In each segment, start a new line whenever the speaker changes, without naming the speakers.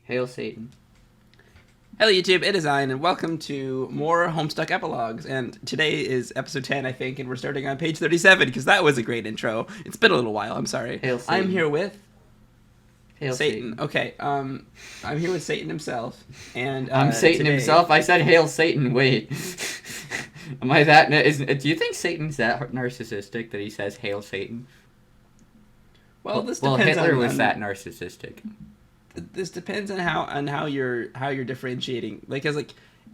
Hail Satan.
Hello YouTube, it is Ian, and welcome to more Homestuck Epilogues. And today is episode 10, I think, and we're starting on page 37, because that was a great intro. It's been a little while, I'm sorry.
Hail Satan.
I'm here with...
Hail
Satan. Okay, I'm here with Satan himself, and
I'm Satan
today...
himself? I said Hail Satan, wait. Am I that... do you think Satan's that narcissistic that he says Hail Satan?
Well, this depends
Hitler was
on...
that narcissistic.
This depends on how you're differentiating. Like,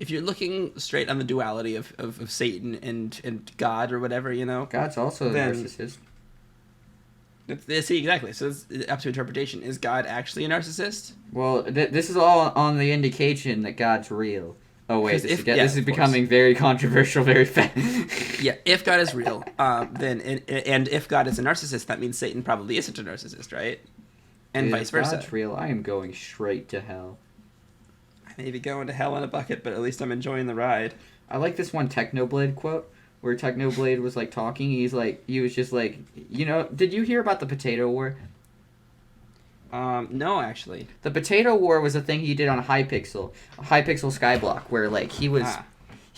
if you're looking straight on the duality of Satan and God or whatever, you know.
God's also a narcissist.
See, exactly. So it's up to interpretation. Is God actually a narcissist?
Well, this is all on the indication that God's real. Oh wait, this is becoming
course.
Very controversial very fast.
Yeah, if God is real, then and if God is a narcissist, that means Satan probably isn't a narcissist, right? And vice versa.
If God's real, I am going straight to hell.
I may be going to hell in a bucket, but at least I'm enjoying the ride.
I like this one Technoblade quote where Technoblade was like talking. He was just like, you know, did you hear about the Potato War?
No, actually.
The Potato War was a thing he did on Hypixel Skyblock, where like he was,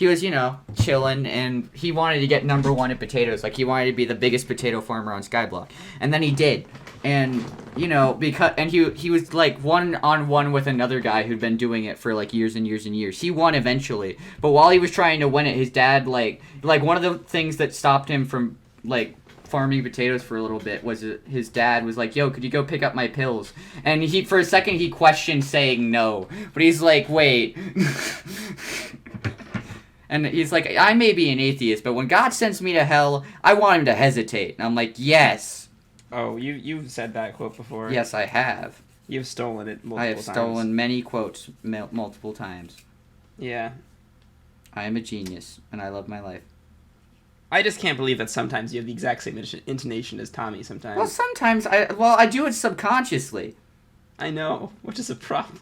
you know, chilling, and he wanted to get #1 in potatoes. Like he wanted to be the biggest potato farmer on Skyblock, and then he did. And you know, he was like one-on-one with another guy who'd been doing it for like years and years and years. He won eventually, but while he was trying to win it, his dad like one of the things that stopped him from like farming potatoes for a little bit was his dad was like, "Yo, could you go pick up my pills?" And he for a second he questioned saying no, but he's like, "Wait." And he's like, "I may be an atheist, but when God sends me to hell, I want him to hesitate." And I'm like, "Yes."
Oh, you've said that quote before.
Yes, I have.
You've stolen it multiple times.
I have stolen many quotes multiple times.
Yeah.
I am a genius, and I love my life.
I just can't believe that sometimes you have the exact same intonation as Tommy sometimes.
Well, sometimes I do it subconsciously.
I know, which is a problem.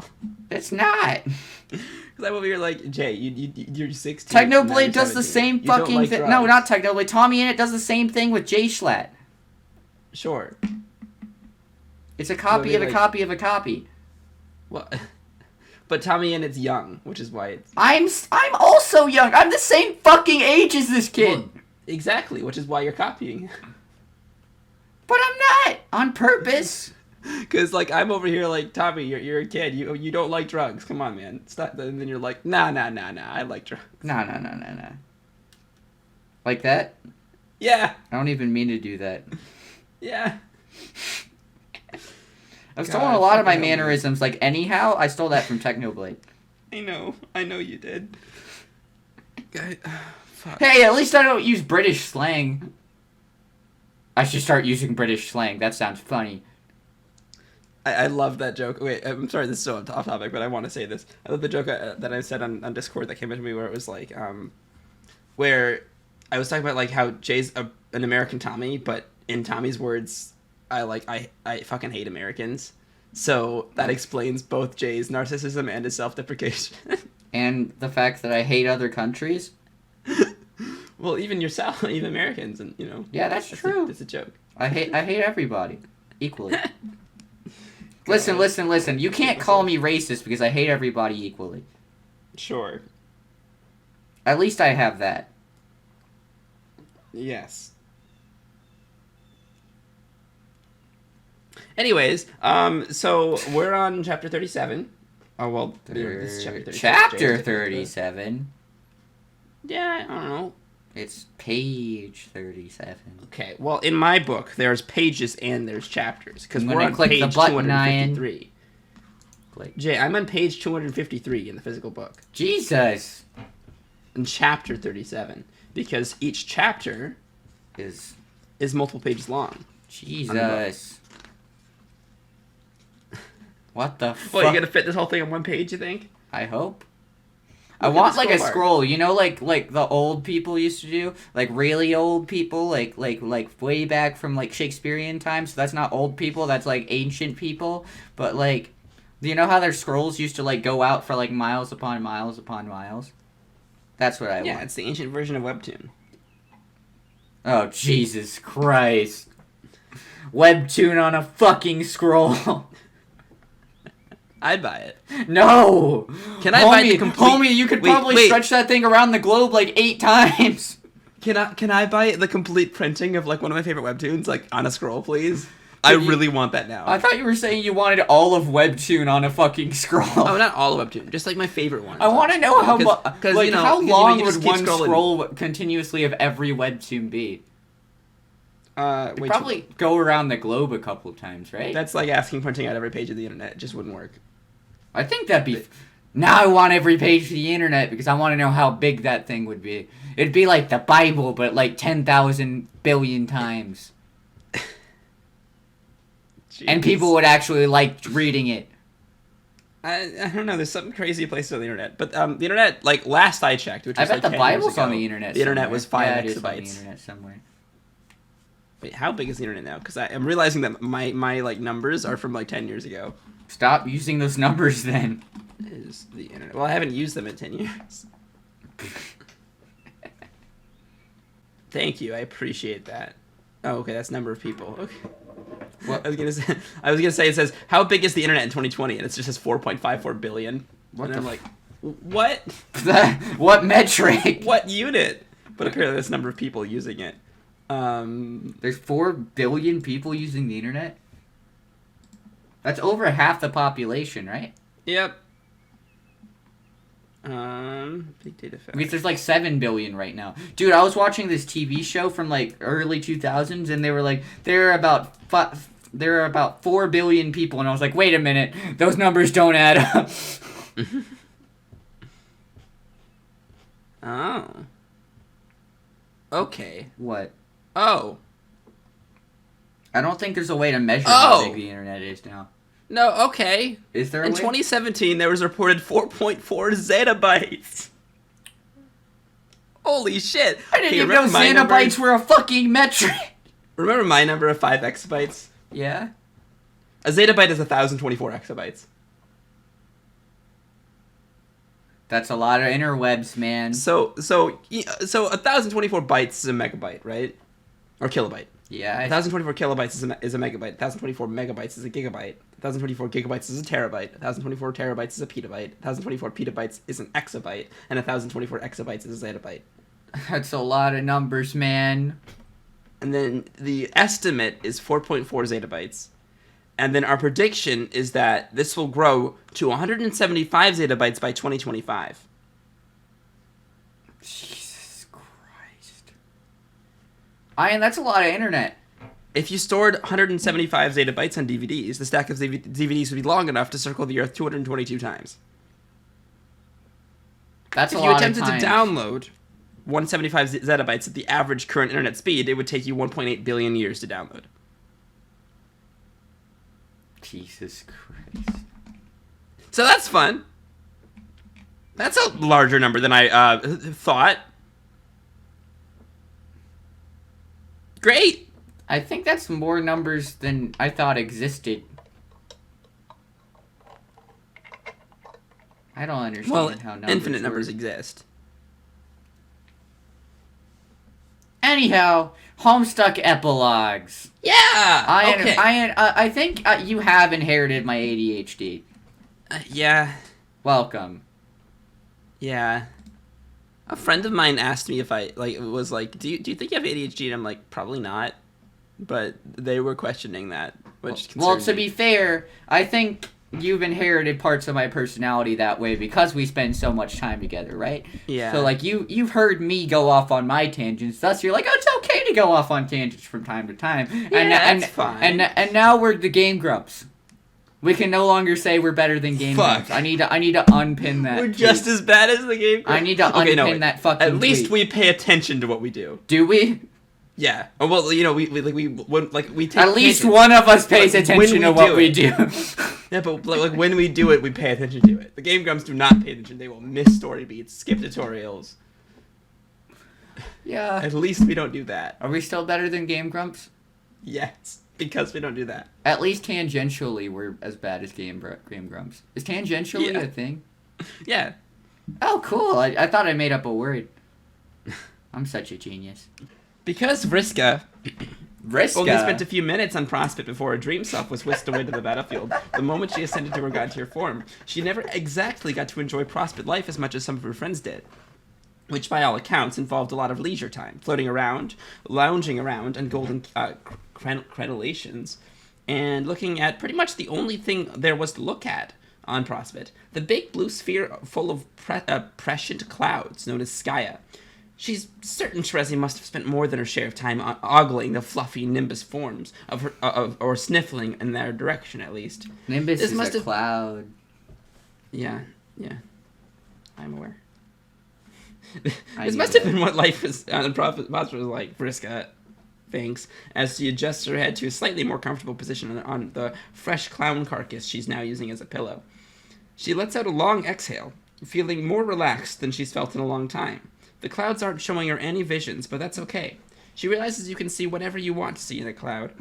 It's not.
Because I'm over here like, Jay, you're 16.
Technoblade does the same fucking thing. No, not Technoblade. Tommy in it does the same thing with J Schlatt.
Sure.
It's a copy of a copy of a copy.
Well, but Tommy and it's young, which is why it's...
I'm also young. I'm the same fucking age as this kid.
Well, exactly, which is why you're copying.
But I'm not on purpose.
Because like I'm over here like, Tommy, you're a kid. You don't like drugs. Come on, man. Stop. And then you're like, nah. I like drugs.
Nah. Like that?
Yeah.
I don't even mean to do that.
Yeah.
I've stolen a lot of my mannerisms. Like, anyhow, I stole that from Technoblade.
I know you did. Fuck.
Hey, at least I don't use British slang. I should start using British slang. That sounds funny.
I love that joke. Wait, I'm sorry, this is so off topic, but I want to say this. I love the joke that I said on Discord that came into me where it was like, where I was talking about like how Jay's an American Tommy, but in Tommy's words, I fucking hate Americans. So that explains both Jay's narcissism and his self-deprecation.
And the fact that I hate other countries.
Well, even yourself, even Americans, and you know.
Yeah, that's true.
It's a joke.
I hate everybody equally. Listen. You can't call me racist because I hate everybody equally.
Sure.
At least I have that.
Yes. Anyways, so we're on chapter 37. Oh, well, this is chapter 37.
Chapter 37?
Yeah, I don't know.
It's page 37.
Okay, well, in my book, there's pages and there's chapters. Because we're on
click
page
the button
253.
Click.
Jay, I'm on page 253 in the physical book.
Jesus!
In chapter 37. Because each chapter is multiple pages long.
Jesus. What the fuck?
Well, you gonna fit this whole thing on one page, you think?
I hope. I want like a scroll, you know, like the old people used to do, like really old people, like way back from like Shakespearean times. So that's not old people, that's like ancient people. But like, do you know how their scrolls used to like go out for like miles upon miles upon miles? That's what I want.
Yeah, it's the ancient version of Webtoon.
Oh Jesus Christ! Webtoon on a fucking scroll.
I'd buy it.
No!
Can I buy the complete...
Homie, you could probably stretch that thing around the globe like 8 times.
Can I buy the complete printing of, like, one of my favorite webtoons, like, on a scroll, please? I really want that now.
I thought you were saying you wanted all of Webtoon on a fucking scroll.
Oh, not all of Webtoon, just, like, my favorite ones.
I want to know how long would one
scrolling.
scroll continuously of every Webtoon be?
Wait,
probably go around the globe a couple of times, right?
That's like asking printing out every page of the internet. It just wouldn't work.
I think that'd be... Now I want every page of the internet because I want to know how big that thing would be. It'd be like the Bible, but like 10,000 billion times. And people would actually like reading it.
I don't know. There's some crazy places on the internet, but the internet, like last I checked, which was
I bet
like
the
10 years
Bible's
ago,
on the internet.
The internet was 5
exabytes. It is on the
exabytes.
internet somewhere.
Wait, how big is the internet now? Because I'm realizing that my like numbers are from like 10 years ago.
Stop using those numbers then.
Is the internet? Well, I haven't used them in 10 years. Thank you. I appreciate that. Oh, okay. That's number of people. Okay. What I was gonna say it says how big is the internet in 2020 and it just says 4.54 billion.
What
and
the
I'm like, what?
What metric?
What unit? But apparently that's the number of people using it.
There's 4 billion people using the internet. That's over half the population, right?
Yep. Big data fact.
Because there's like 7 billion right now. Dude, I was watching this TV show from like early 2000s and they were like, there are about 4 billion people. And I was like, wait a minute, those numbers don't add up.
Oh. Okay.
What?
Oh.
I don't think there's a way to measure how big the internet is now.
No, okay.
Is there a
In
way?
2017, there was reported 4.4 zettabytes. Holy shit.
I didn't even know zettabytes were a fucking metric.
Remember my number of 5 exabytes?
Yeah?
A zettabyte is 1,024 exabytes.
That's a lot of interwebs, man.
So 1,024 bytes is a megabyte, right? Or kilobyte.
Yeah.
1,024 kilobytes is a megabyte. 1,024 megabytes is a gigabyte. 1,024 gigabytes is a terabyte. 1,024 terabytes is a petabyte. 1,024 petabytes is an exabyte. And 1,024 exabytes is a zettabyte.
That's a lot of numbers, man.
And then the estimate is 4.4 zettabytes. And then our prediction is that this will grow to 175 zettabytes by 2025.
Jesus Christ. That's a lot of internet.
If you stored 175 zettabytes on DVDs, the stack of DVDs would be long enough to circle the Earth 222 times.
That's a lot of times.
If you attempted to download 175 zettabytes at the average current internet speed, it would take you 1.8 billion years to download.
Jesus Christ.
So that's fun. That's a larger number than I thought. Great.
I think that's more numbers than I thought existed. I don't understand how numbers
infinite
work.
numbers exist.
Anyhow, Homestuck Epilogues.
Yeah.
I think you have inherited my ADHD.
Yeah.
Welcome.
Yeah. A friend of mine asked me if I was like, do you think you have ADHD? And I'm like, probably not. But they were questioning that, which concerned
to
me.
be fair, I think you've inherited parts of my personality that way because we spend so much time together, right?
Yeah.
So like you've heard me go off on my tangents, thus you're like, oh, it's okay to go off on tangents from time to time.
That's fine.
And now we're the Game Grumps. We can no longer say we're better than Game Grumps. I need to unpin that.
We're just as bad as the Game Grumps.
I need to unpin that fucking
At least
tweet.
we pay attention to what we do.
Do we?
Yeah. Oh, well, you know, we take
At least
attention.
one of us pays attention to what we do.
Yeah, but like when we do it, we pay attention to it. The Game Grumps do not pay attention. They will miss story beats, skip tutorials.
Yeah.
At least we don't do that.
Are we still better than Game Grumps?
Yes, because we don't do that.
At least tangentially, we're as bad as Game Grumps. Is tangentially a thing?
Yeah.
Oh, cool. I thought I made up a word. I'm such a genius.
Because Vriska
Vriska
only spent a few minutes on Prospect before her dream self was whisked away to the battlefield. The moment she ascended to her god-tier form, she never exactly got to enjoy Prospect life as much as some of her friends did, which by all accounts involved a lot of leisure time, floating around, lounging around, and golden crenellations, and looking at pretty much the only thing there was to look at on Prospect, the big blue sphere full of prescient clouds known as Skya. She's certain Terezi must have spent more than her share of time ogling the fluffy nimbus forms of her, or sniffling in their direction, at least.
Nimbus is a cloud.
Yeah, I'm aware. This must have been what life was on the Prophet was like. Vriska thinks as she adjusts her head to a slightly more comfortable position on the fresh clown carcass she's now using as a pillow. She lets out a long exhale, feeling more relaxed than she's felt in a long time. The clouds aren't showing her any visions, but that's okay. She realizes you can see whatever you want to see in a cloud.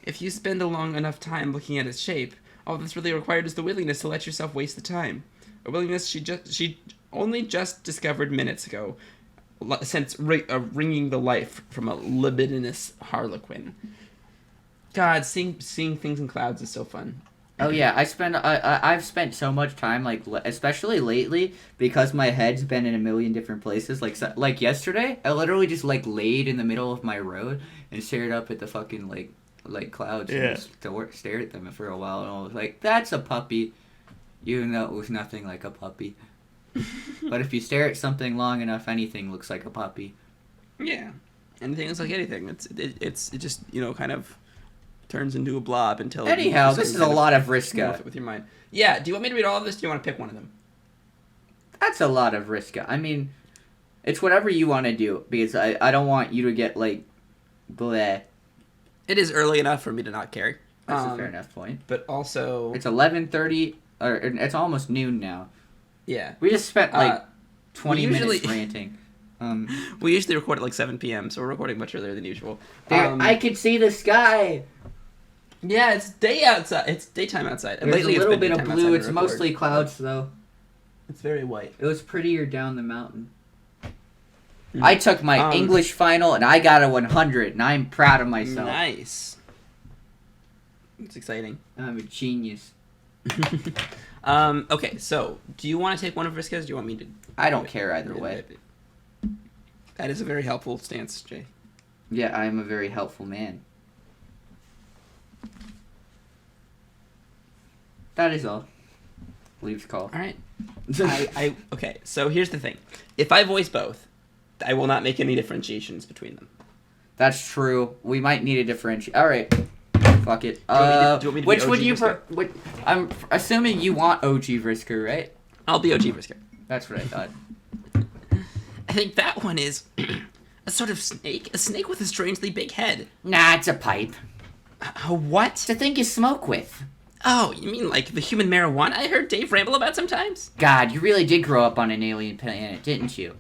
If you spend a long enough time looking at its shape, all that's really required is the willingness to let yourself waste the time. A willingness she only just discovered minutes ago, since wringing the life from a libidinous harlequin. God, seeing things in clouds is so fun.
Oh yeah, I've spent so much time, like, especially lately, because my head's been in a million different places. Like yesterday, I literally just laid in the middle of my road and stared up at the fucking like clouds and stared at them for a while, and I was like, "That's a puppy," even though it was nothing like a puppy. But if you stare at something long enough, anything looks like a puppy.
Yeah, anything looks like anything. It just kind of turns into a blob until.
Anyhow, this is a lot of Vriska
with your mind. Yeah, do you want me to read all of this? Or do you want to pick one of them?
That's a lot of Vriska. I mean, it's whatever you want to do, because I don't want you to get bleh.
It is early enough for me to not care.
That's a fair enough point.
But also,
it's 11:30, or it's almost noon now.
Yeah,
we just spent 20 minutes ranting.
We usually record at 7 p.m., so we're recording much earlier than usual.
I can see the sky.
Yeah, it's day outside. It's daytime outside.
There's lately a little bit of blue. It's mostly clouds, though.
It's very white.
It was prettier down the mountain. I took my English final, and I got a 100, and I'm proud of myself.
Nice. It's exciting.
I'm a genius.
Okay, so, do you want to take one of Vriska's? Do you want me to?
I don't care either way.
That is a very helpful stance, Jay.
Yeah, I am a very helpful man. That is all. Leaves call.
All right. Okay, so here's the thing. If I voice both, I will not make any differentiations between them.
That's true. We might need a differentiation. All right. Fuck it.
Do you want me to
which
be
would
OG
you?
Vriska?
I'm assuming you want OG Vriska, right?
I'll be OG Vriska.
That's what I thought.
I think that one is a sort of snake. A snake with a strangely big head.
Nah, it's a pipe.
What?
It's a thing you smoke with.
Oh, you mean like the human marijuana I heard Dave ramble about sometimes?
God, you really did grow up on an alien planet, didn't you?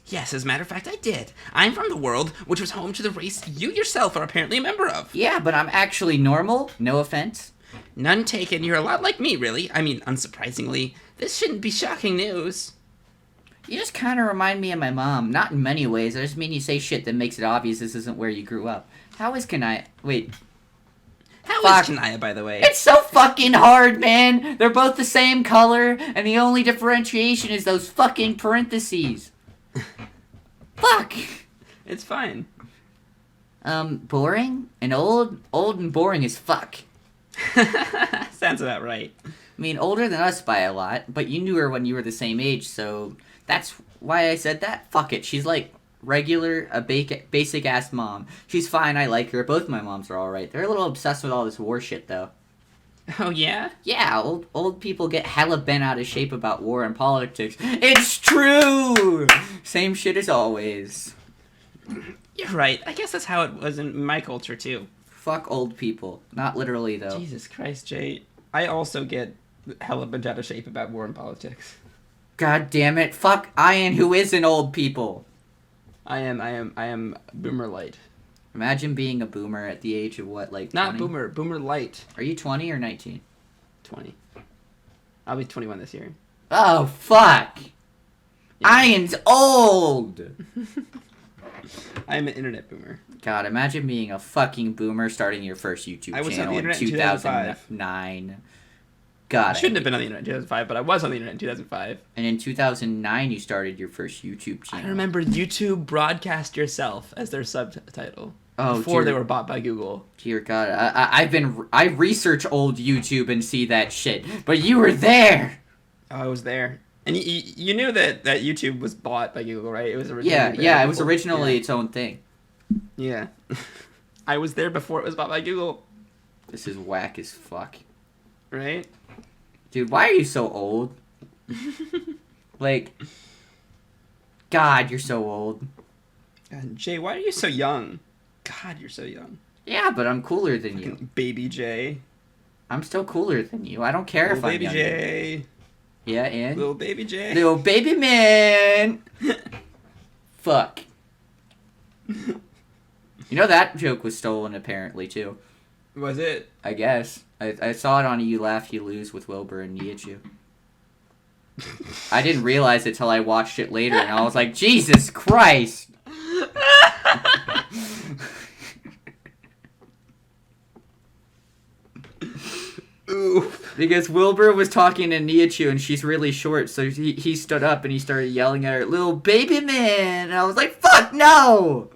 Yes, as a matter of fact, I did. I'm from the world which was home to the race you yourself are apparently a member of.
Yeah, but I'm actually normal. No offense.
None taken. You're a lot like me, really. I mean, unsurprisingly. This shouldn't be shocking news.
You just kind of remind me of my mom. Not in many ways. I just mean you say shit that makes it obvious this isn't where you grew up. How is Kanaya? Wait.
How is Kanaya, by the way?
It's so fucking hard, man. They're both the same color, and the only differentiation is those fucking parentheses. Fuck.
It's fine.
Boring and old and boring as fuck.
Sounds about right.
I mean, older than us by a lot, but you knew her when you were the same age, so that's why I said that. Fuck it. She's like regular, a basic ass mom. She's fine. I like her. Both my moms are all right. They're a little obsessed with all this war shit, though.
Oh yeah?
Yeah, old people get hella bent out of shape about war and politics. It's true! Same shit as always.
You're right. I guess that's how it was in my culture, too.
Fuck old people. Not literally, though.
Jesus Christ, Jay. I also get hella bent out of shape about war and politics.
God damn it. Fuck Ian, who isn't old people.
I am boomer light.
Imagine being a boomer at the age of what, like 20?
Not boomer light.
Are you 20 or 19?
20. I'll be 21 this year.
Oh, fuck. Yeah. Ian's old.
I'm an internet boomer.
God, imagine being a fucking boomer starting your first YouTube
I was on
channel
the
in
internet in
2009. God,
I shouldn't have been on the internet in 2005, but I was on the internet in 2005.
And in 2009, you started your first YouTube channel.
I remember YouTube Broadcast Yourself as their subtitle.
Oh,
before
dear,
they were bought by Google.
Dear God, I research old YouTube and see that shit, but you were there.
Oh, I was there, and you knew that YouTube was bought by Google, right? It was originally
yeah, it was originally its own thing.
Yeah, I was there before it was bought by Google.
This is whack as fuck,
right?
Dude, why are you so old? Like, God, you're so old.
And Jay, why are you so young? God, you're so young.
Yeah, but I'm cooler than you.
Baby Jay.
I'm still cooler than you. I don't care if I'm
baby
younger.
Jay.
Yeah, and?
Little baby Jay.
Little baby man. Fuck. You know that joke was stolen apparently too.
Was it?
I guess. I saw it on You Laugh, You Lose with Wilbur and Nihachu. I didn't realize it till I watched it later and I was like, Jesus Christ!
Ooh.
Because Wilbur was talking to Nihachu and she's really short, so he stood up and he started yelling at her, "Little baby man!" And I was like, fuck no!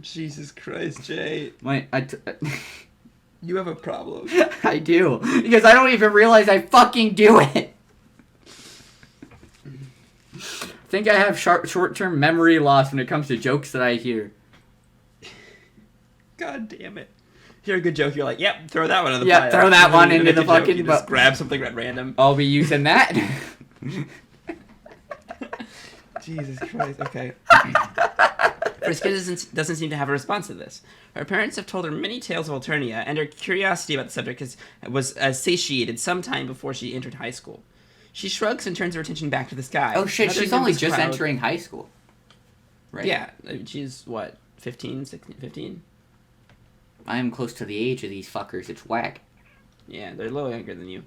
Jesus Christ, Jay.
You
have a problem.
I do. Because I don't even realize I fucking do it. I think I have short-term memory loss when it comes to jokes that I hear.
God damn it. Hear a good joke, you're like, yep, throw that one in the
pile. Throw that one into the fucking...
You just grab something at random.
I'll be using that.
Jesus Christ, okay. Vriska doesn't seem to have a response to this. Her parents have told her many tales of Alternia, and her curiosity about the subject was satiated sometime before she entered high school. She shrugs and turns her attention back to the sky.
Oh shit, she's only just entering high school. Right?
Yeah, she's, what, 15, 16, 15?
I am close to the age of these fuckers, it's whack.
Yeah, they're a little younger than you.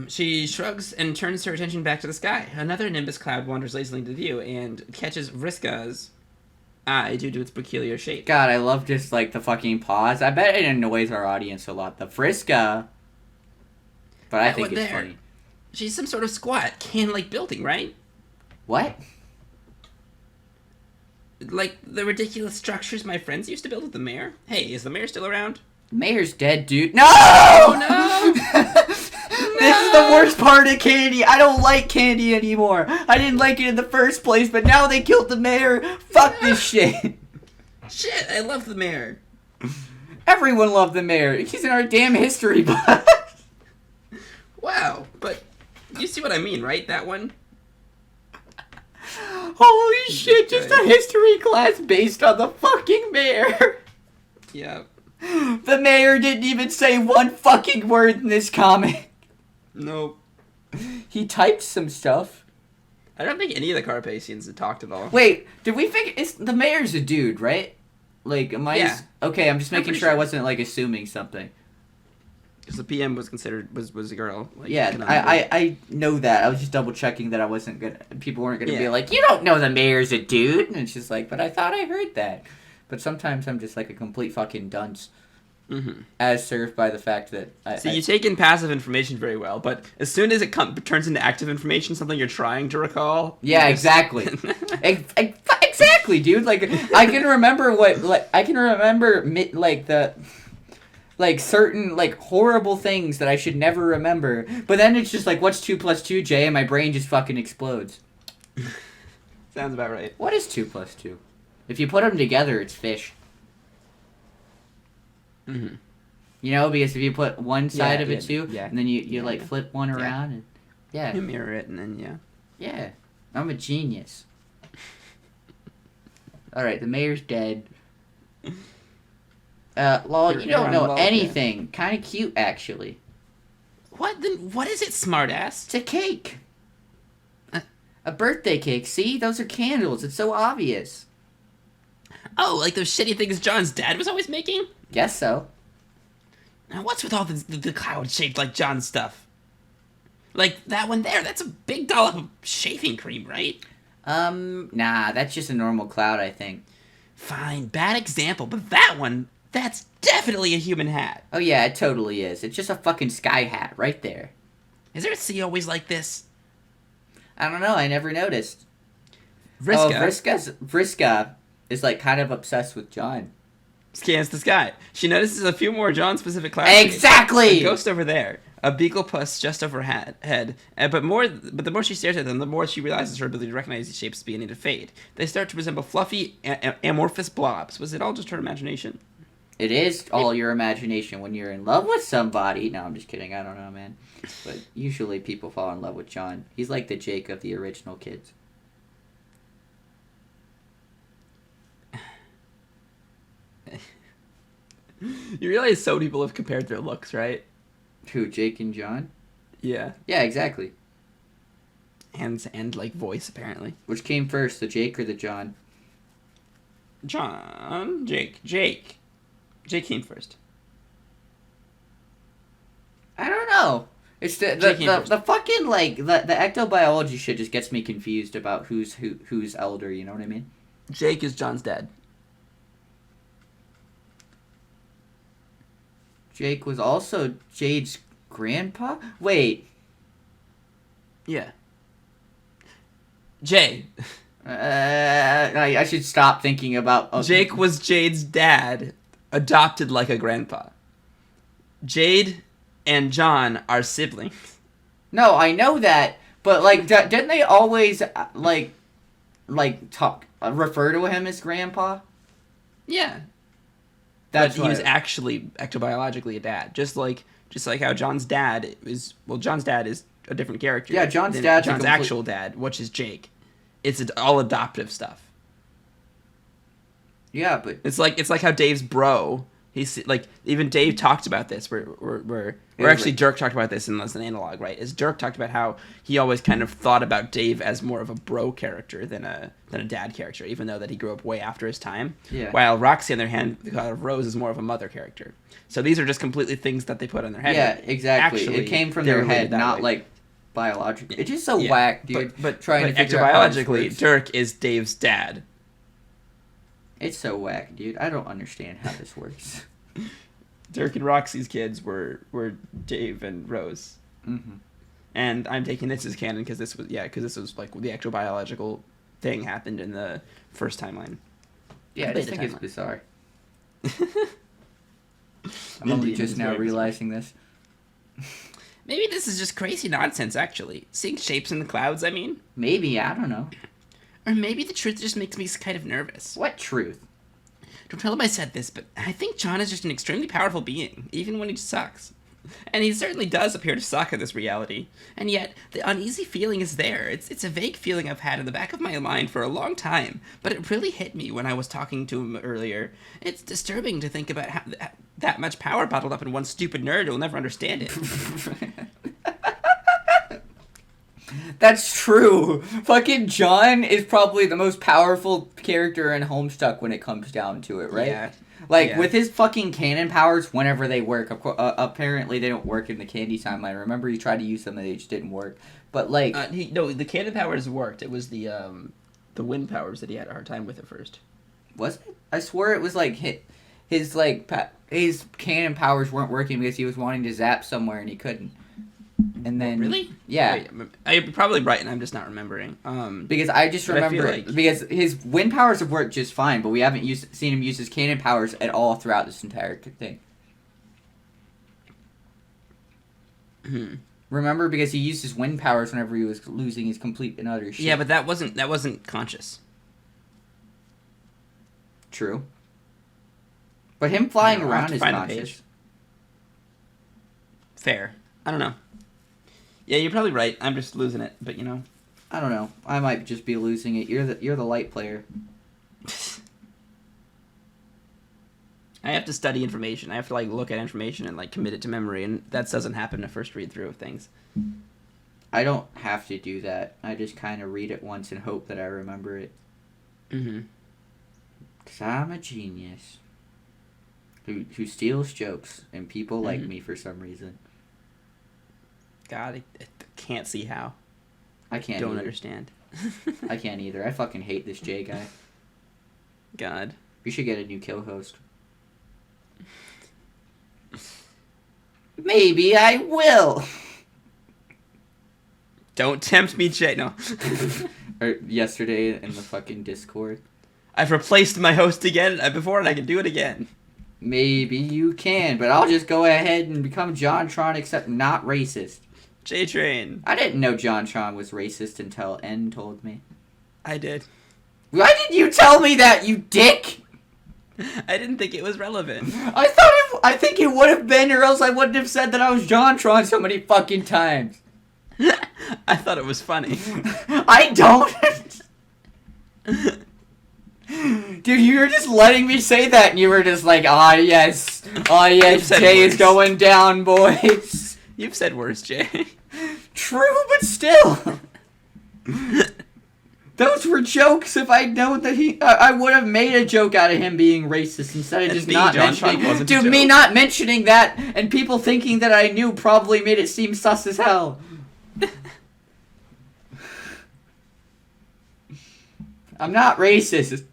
She shrugs and turns her attention back to the sky. Another nimbus cloud wanders lazily into view and catches Vriska's eye due to its peculiar shape.
God, I love just, like, the fucking pause. I bet it annoys our audience a lot. The Vriska. But I think it's funny.
She's some sort of squat, can-like building, right?
What?
Like the ridiculous structures my friends used to build with the mayor? Hey, is the mayor still around?
The mayor's dead, dude. No!
Oh, no!
This is the worst part of Candy. I don't like Candy anymore. I didn't like it in the first place, but now they killed the mayor. Fuck this shit.
Shit, I love the mayor.
Everyone loved the mayor. He's in our damn history book.
Wow, but you see what I mean, right? That one?
Holy shit, just a history class based on the fucking mayor.
Yeah.
The mayor didn't even say one fucking word in this comic.
Nope.
He typed some stuff.
I don't think any of the Carpathians had talked at all.
Wait, did we figure... the mayor's a dude, right? Like, am I...
Yeah.
Okay, I'm just making sure I wasn't, like, assuming something.
Because the PM was considered... was a girl. Like,
yeah, I know that. I was just double-checking that I wasn't gonna... People weren't gonna be like, you don't know the mayor's a dude! And it's just like, but I thought I heard that. But sometimes I'm just, like, a complete fucking dunce.
Mm-hmm.
As served by the fact that...
you take in passive information very well, but as soon as it turns into active information, something you're trying to recall...
Yeah, exactly. Exactly, dude. Like, I can remember certain, like, horrible things that I should never remember. But then it's just like, what's 2 + 2, Jay? And my brain just fucking explodes.
Sounds about right.
What is 2 + 2? If you put them together, it's fish.
Mm-hmm.
You know, because if you put one side of it 2,
yeah.
and then you flip one around, and
You mirror it, and then,
Yeah. I'm a genius. Alright, the mayor's dead. Lol, you don't know anything. Yeah. Kind of cute, actually.
What? Then what is it, smartass?
It's a cake. A birthday cake. See? Those are candles. It's so obvious.
Oh, like those shitty things John's dad was always making?
Guess so.
Now, what's with all the cloud shaped like John stuff? Like, that one there, that's a big dollop of shaving cream, right?
Nah, that's just a normal cloud, I think.
Fine, bad example, but that one, that's definitely a human hat.
Oh yeah, it totally is. It's just a fucking sky hat right there.
Is there a sea always like this?
I don't know, I never noticed.
Vriska.
Oh, Vriska is like kind of obsessed with John.
Scans the sky. She notices a few more John-specific clouds.
Exactly!
A ghost over there. A beagle puss just over her head. But the more she stares at them, the more she realizes her ability to recognize these shapes beginning to fade. They start to resemble fluffy, amorphous blobs. Was it all just her imagination?
It is all your imagination when you're in love with somebody. No, I'm just kidding. I don't know, man. But usually people fall in love with John. He's like the Jake of the original kids.
You realize so many people have compared their looks, right?
Who, Jake and John?
Yeah.
Yeah, exactly.
And like voice, apparently.
Which came first, the Jake or the John?
Jake came first.
I don't know. It's the fucking, like, the ectobiology shit just gets me confused about who's elder, you know what I mean?
Jake is John's dad.
Jake was also Jade's grandpa? Wait.
Yeah. Jay.
I should stop thinking about...
Jake was Jade's dad, adopted like a grandpa. Jade and John are siblings.
No, I know that, but, like, didn't they always, refer to him as grandpa?
Yeah.
That's
but he was actually ectobiologically a dad. Just like how John's dad is... Well, John's dad is a different character.
Yeah, John's
actual dad, which is Jake. It's all adoptive stuff.
Yeah, but...
It's like how Dave's bro... He's like, even Dave talked about this. Dirk talked about this in an analog, right? Is Dirk talked about how he always kind of thought about Dave as more of a bro character than a dad character, even though that he grew up way after his time.
Yeah.
While Roxy, on the other hand, thought of Rose as more of a mother character. So these are just completely things that they put on their head.
Yeah, exactly.
Actually,
it came from their head, not like biologically. It's just so whack, dude.
But
ectobiologically,
Dirk is Dave's dad.
It's so whack, dude. I don't understand how this works.
Dirk and Roxy's kids were Dave and Rose.
Mm-hmm.
And I'm taking this as canon because this was like the ectobiological thing happened in the first timeline.
Yeah, I just think it's bizarre. I'm only just now realizing this.
Maybe this is just crazy nonsense, actually. Seeing shapes in the clouds, I mean.
Maybe, I don't know.
Or maybe the truth just makes me kind of nervous.
What truth?
Don't tell him I said this, but I think John is just an extremely powerful being, even when he sucks. And he certainly does appear to suck in this reality. And yet, the uneasy feeling is there. It's a vague feeling I've had in the back of my mind for a long time, but it really hit me when I was talking to him earlier. It's disturbing to think about how that much power bottled up in one stupid nerd who'll never understand it.
That's true. Fucking John is probably the most powerful character in Homestuck when it comes down to it, right?
Yeah.
Like, with his fucking cannon powers, whenever they work, apparently they don't work in the Candy timeline. Remember, he tried to use them and they just didn't work. But, like...
the cannon powers worked. It was the wind powers that he had a hard time with at first.
Was it? I swear it was, like, his cannon powers weren't working because he was wanting to zap somewhere and he couldn't. And then...
Really?
Yeah.
Wait, I'm probably right and I'm just not remembering.
Because I just remember... Because his wind powers have worked just fine, but we haven't seen him use his cannon powers at all throughout this entire thing. Remember? Because he used his wind powers whenever he was losing his complete and utter shit.
Yeah, but that wasn't conscious.
True. But him flying around is conscious.
Fair. I don't know. Yeah, you're probably right. I'm just losing it, but you know.
I don't know. I might just be losing it. You're the light player.
I have to study information. I have to look at information and commit it to memory, and that doesn't happen in a first read through of things.
I don't have to do that. I just kind of read it once and hope that I remember it.
Mm-hmm.
'Cause I'm a genius. Who steals jokes, and people like me for some reason.
God, can't see how.
I can't.
Don't
either.
understand.
I can't either. I fucking hate this Jay guy.
God.
We should get a new co-host. Maybe I will.
Don't tempt me, Jay. No.
Or yesterday in the fucking Discord.
I've replaced my host again before, and I can do it again.
Maybe you can, but I'll just go ahead and become JonTron, except not racist.
J-Train.
I didn't know JonTron was racist until N told me.
I did.
Why did you tell me that, you dick?
I didn't think it was relevant.
I think it would have been, or else I wouldn't have said that I was JonTron so many fucking times.
I thought it was funny.
I don't. Dude, you were just letting me say that, and you were just like, yes, Jay is going down, boys.
You've said worse, Jay.
True, but still. Those were jokes. If I'd known that I would have made a joke out of him being racist instead of just not mentioning. Dude, me not mentioning that and people thinking that I knew probably made it seem sus as hell. I'm not racist.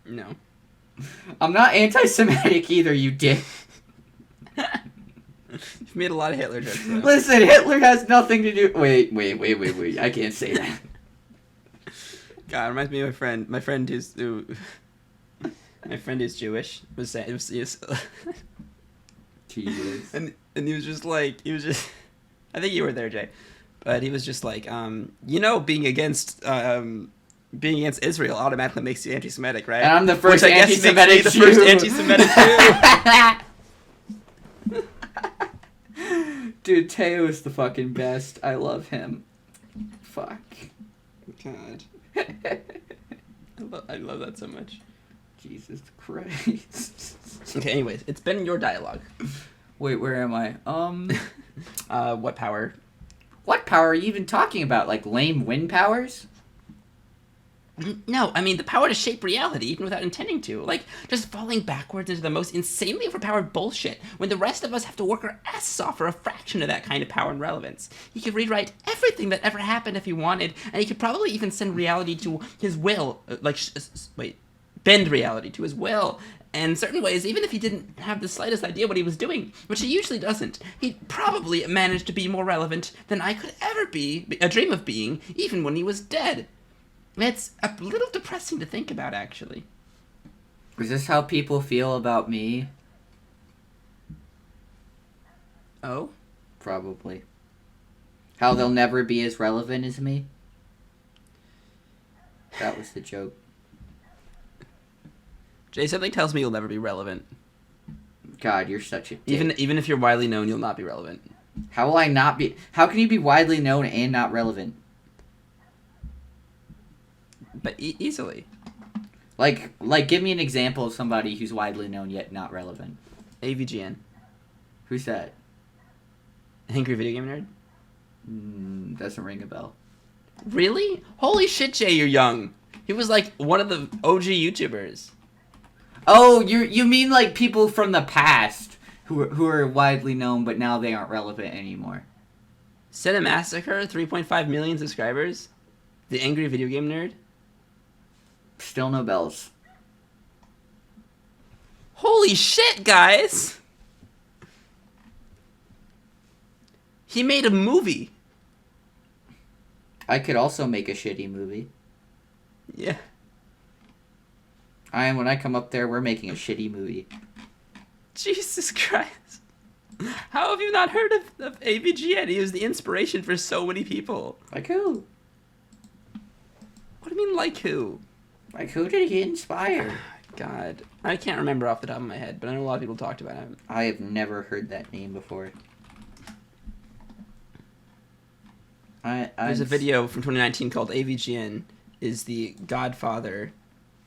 No.
I'm not anti-Semitic either, you dick.
You've made a lot of Hitler jokes, though.
Listen, Hitler has nothing to do... Wait. I can't say that.
God, it reminds me of my friend who's Jewish was saying... Jesus. And he was just... I think you were there, Jay. But he was just like, being against Israel automatically makes you anti-Semitic, right?
And I'm the first anti-Semitic Jew.
The first anti-Semitic Jew.
Dude, Teo's the fucking best. I love him. Fuck.
God. I love that so much.
Jesus Christ.
Okay, anyways, it's been your dialogue.
Wait, where am I?
What power?
What power are you even talking about? Like lame wind powers?
No, I mean the power to shape reality even without intending to. Like, just falling backwards into the most insanely overpowered bullshit when the rest of us have to work our asses off for a fraction of that kind of power and relevance. He could rewrite everything that ever happened if he wanted, and he could probably even send reality to his will. Bend reality to his will. And in certain ways, even if he didn't have the slightest idea what he was doing, which he usually doesn't, he'd probably manage to be more relevant than I could ever dream of being, even when he was dead. It's a little depressing to think about, actually.
Is this how people feel about me?
Oh?
Probably. How they'll never be as relevant as me? That was the joke.
Jay, something tells me you'll never be relevant.
God, you're such a dick.
Even if you're widely known, you'll not be relevant.
How will I not be... How can you be widely known and not relevant?
But easily.
Like, give me an example of somebody who's widely known yet not relevant.
AVGN.
Who's that?
Angry Video Game Nerd?
Doesn't ring a bell.
Really? Holy shit, Jay, you're young. He was like one of the OG YouTubers.
Oh, you mean like people from the past who are widely known but now they aren't relevant anymore.
Cinemassacre, 3.5 million subscribers. The Angry Video Game Nerd.
Still no bells.
Holy shit, guys! He made a movie.
I could also make a shitty movie.
Yeah.
When I come up there, we're making a shitty movie.
Jesus Christ. How have you not heard of AVGN? He was the inspiration for so many people.
Like who?
What do you mean, like who?
Like who did he inspire?
God. I can't remember off the top of my head, but I know a lot of people talked about him.
I have never heard that name before.
There's a video from 2019 called AVGN is the godfather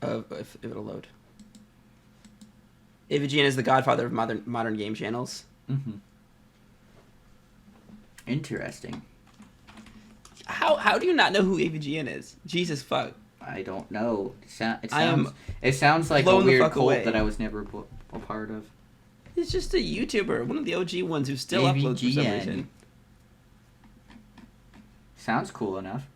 of... If it'll load. AVGN is the godfather of modern game channels.
Mm-hmm. Interesting.
How do you not know who AVGN is? Jesus fuck.
I don't know. It sounds like a weird cult that I was never a part of.
He's just a YouTuber, one of the OG ones who still uploads for some reason.
Sounds cool enough.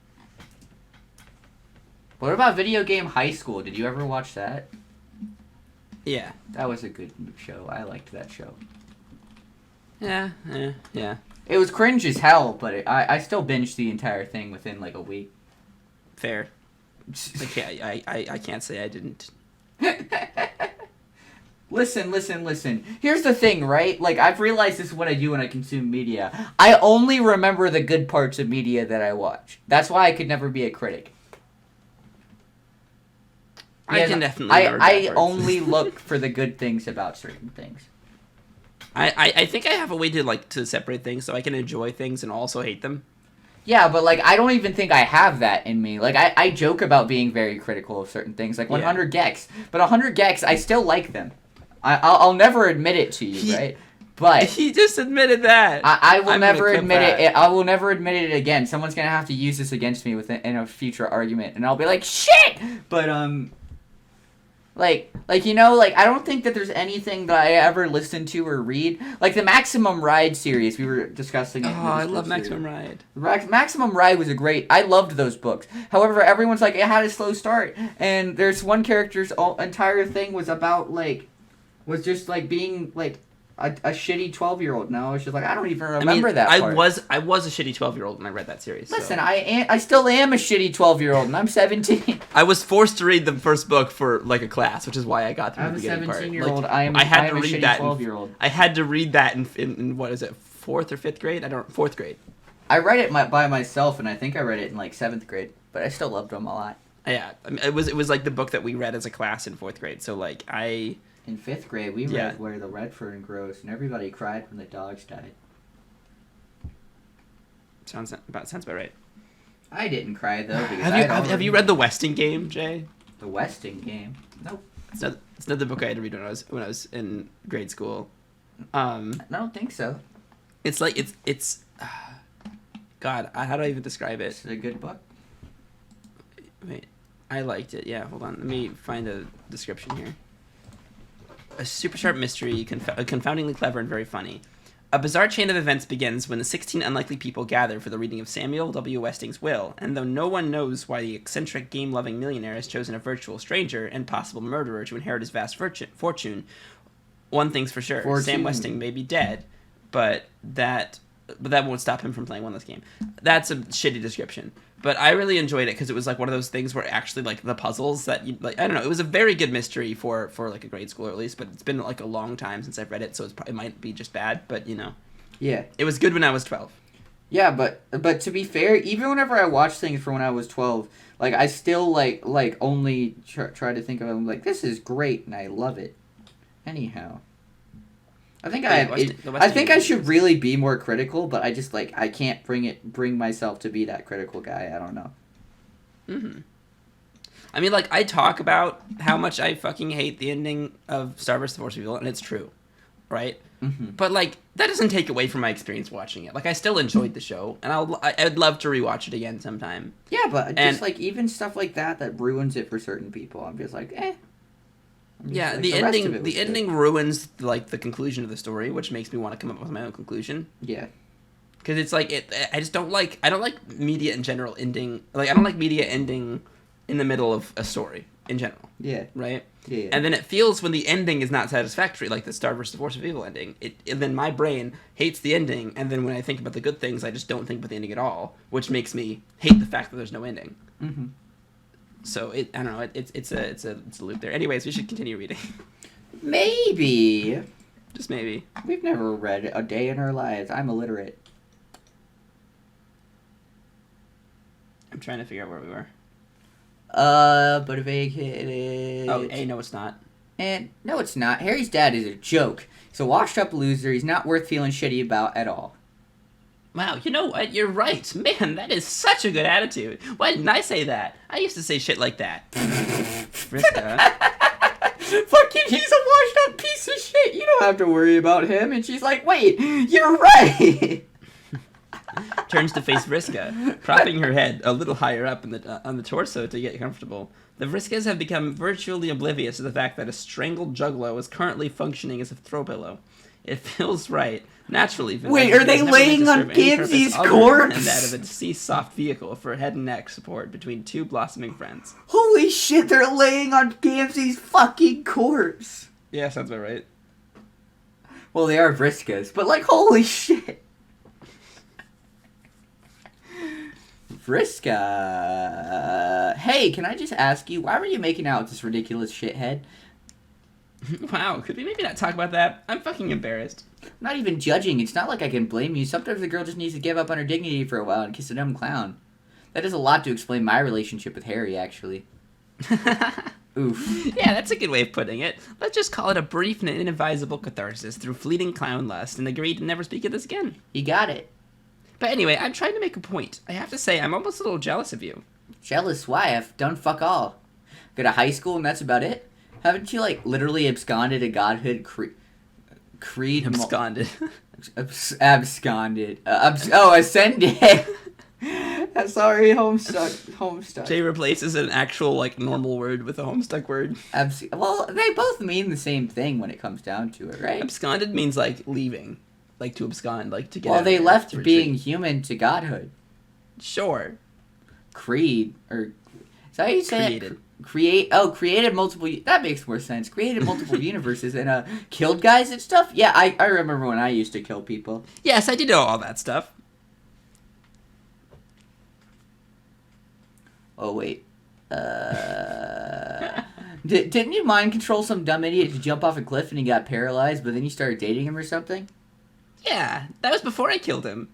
What about Video Game High School? Did you ever watch that?
Yeah.
That was a good show. I liked that show.
Yeah.
It was cringe as hell, but I still binged the entire thing within like a week.
Fair. I can't say I didn't.
Listen. Here's the thing, right? Like, I've realized this is what I do when I consume media. I only remember the good parts of media that I watch. That's why I could never be a critic.
I can definitely.
I only look for the good things about certain things.
I think I have a way to separate things so I can enjoy things and also hate them.
Yeah, but like I don't even think I have that in me. Like I joke about being very critical of certain things, like 100 gex. But 100 gex, I still like them. I'll never admit it to you, right? But
he just admitted that.
I will never admit it. I will never admit it again. Someone's gonna have to use this against me in a future argument, and I'll be like, shit. But Like you know, like I don't think that there's anything that I ever listened to or read. Like the Maximum Ride series we were discussing.
I love Maximum Ride.
Maximum Ride was I loved those books. However, everyone's like it had a slow start, and there's one character's entire thing was about was just like being like a shitty 12-year-old. And I was just like, I don't even remember that part.
I was a shitty 12-year-old when I read that series.
Listen, so. I still am a shitty 12-year-old, and I'm 17.
I was forced to read the first book for like a class, which is why I got through the beginning part.
I'm a 17-year-old.
Like,
I am a shitty 12-year-old.
I had to read that in what is it, 4th or 5th grade? 4th grade.
I read it by myself, and I think I read it in like 7th grade, but I still loved them a lot.
Yeah, I mean, it was like the book that we read as a class in 4th grade. So like
In 5th grade, we read Where the Red Fern Grows, and everybody cried when the dogs died.
Sounds about right.
I didn't cry though.
Have you read The Westing Game, Jay?
The Westing Game? Nope.
It's not the book I had to read when I was in grade school.
I don't think so.
It's like it's. God, how do I even describe it?
Is it a good book?
Wait, I liked it. Yeah, hold on. Let me find a description here. A super sharp mystery, confoundingly clever and very funny. A bizarre chain of events begins when the 16 unlikely people gather for the reading of Samuel W. Westing's will, and though no one knows why the eccentric, game-loving millionaire has chosen a virtual stranger and possible murderer to inherit his vast fortune, one thing's for sure. Sam Westing may be dead, but that won't stop him from playing one less game. That's a shitty description. But I really enjoyed it because it was like one of those things where actually like the puzzles that you like. I don't know. It was a very good mystery for like a grade schooler at least. But it's been like a long time since I've read it, so it might be just bad. But you know,
yeah,
it was good when I was 12.
Yeah, but to be fair, even whenever I watch things from when I was 12, like I still like only try to think of them like this is great and I love it. Anyhow. I think I should really be more critical, but I just I can't bring myself to be that critical guy. I don't know.
Mm-hmm. I mean, like I talk about how much I fucking hate the ending of Star vs. the Force of Evil, and it's true, right? Mm-hmm. But like that doesn't take away from my experience watching it. Like I still enjoyed the show, and I'd love to rewatch it again sometime.
Yeah, but just like even stuff like that ruins it for certain people. I'm just like, eh.
Yeah, the ending ruins like the conclusion of the story, which makes me want to come up with my own conclusion.
Yeah,
because it's like I don't like media in general ending. Like I don't like media ending in the middle of a story in general.
Yeah.
Right.
Yeah.
And then it feels when the ending is not satisfactory, like the Star vs. the Force of Evil ending. And then my brain hates the ending, and then when I think about the good things, I just don't think about the ending at all, which makes me hate the fact that there's no ending. Mm-hmm. So I don't know. It's a loop there. Anyways, we should continue reading.
Maybe.
Just maybe.
We've never read a day in our lives. I'm illiterate.
I'm trying to figure out where we were.
But a vacated.
Oh, hey, no, it's not.
And no, it's not. Harry's dad is a joke. He's a washed-up loser. He's not worth feeling shitty about at all.
Wow, you know what? You're right. Man, that is such a good attitude. Why didn't I say that? I used to say shit like that. Vriska.
Fucking, he's a washed-up piece of shit. You don't have to worry about him. And she's like, wait, you're right.
turns to face Vriska, propping her head a little higher up on the torso to get comfortable. The Vriskas have become virtually oblivious to the fact that a strangled juggalo is currently functioning as a throw pillow. It feels right. Naturally.
Wait, are they laying on Gamzee's corpse?
And that of a deceased soft vehicle for head and neck support between two blossoming friends.
Holy shit, they're laying on Gamzee's fucking corpse.
Yeah, sounds about right.
Well, they are Vriskas, but like, holy shit. Vriska. Hey, can I just ask you, why were you making out with this ridiculous shithead?
Wow, could we maybe not talk about that? I'm fucking embarrassed.
I'm not even judging. It's not like I can blame you. Sometimes the girl just needs to give up on her dignity for a while and kiss a dumb clown. That does a lot to explain my relationship with Harry, actually. Oof.
Yeah, that's a good way of putting it. Let's just call it a brief and inadvisable catharsis through fleeting clown lust and agree to never speak of this again.
You got it.
But anyway, I'm trying to make a point. I have to say, I'm almost a little jealous of you.
Jealous? Why? I've done fuck all. Go to high school and that's about it? Haven't you, like, literally absconded to godhood creed?
Absconded.
Absconded. Ascended. Sorry, Homestuck.
Jay replaces an actual, like, normal word with a Homestuck word.
Well, they both mean the same thing when it comes down to it, right?
Absconded means, like, leaving. Like, to abscond, like, to get
Well,
out
they
of
left
retreat.
being human to godhood.
Sure.
Creed, or... Is that how you say
Created.
it? Created multiple... That makes more sense. Created multiple universes and, killed guys and stuff? Yeah, I remember when I used to kill people.
Yes, I did know all that stuff.
Oh, wait. Didn't you mind control some dumb idiot to jump off a cliff and he got paralyzed, but then you started dating him or something?
Yeah, that was before I killed him.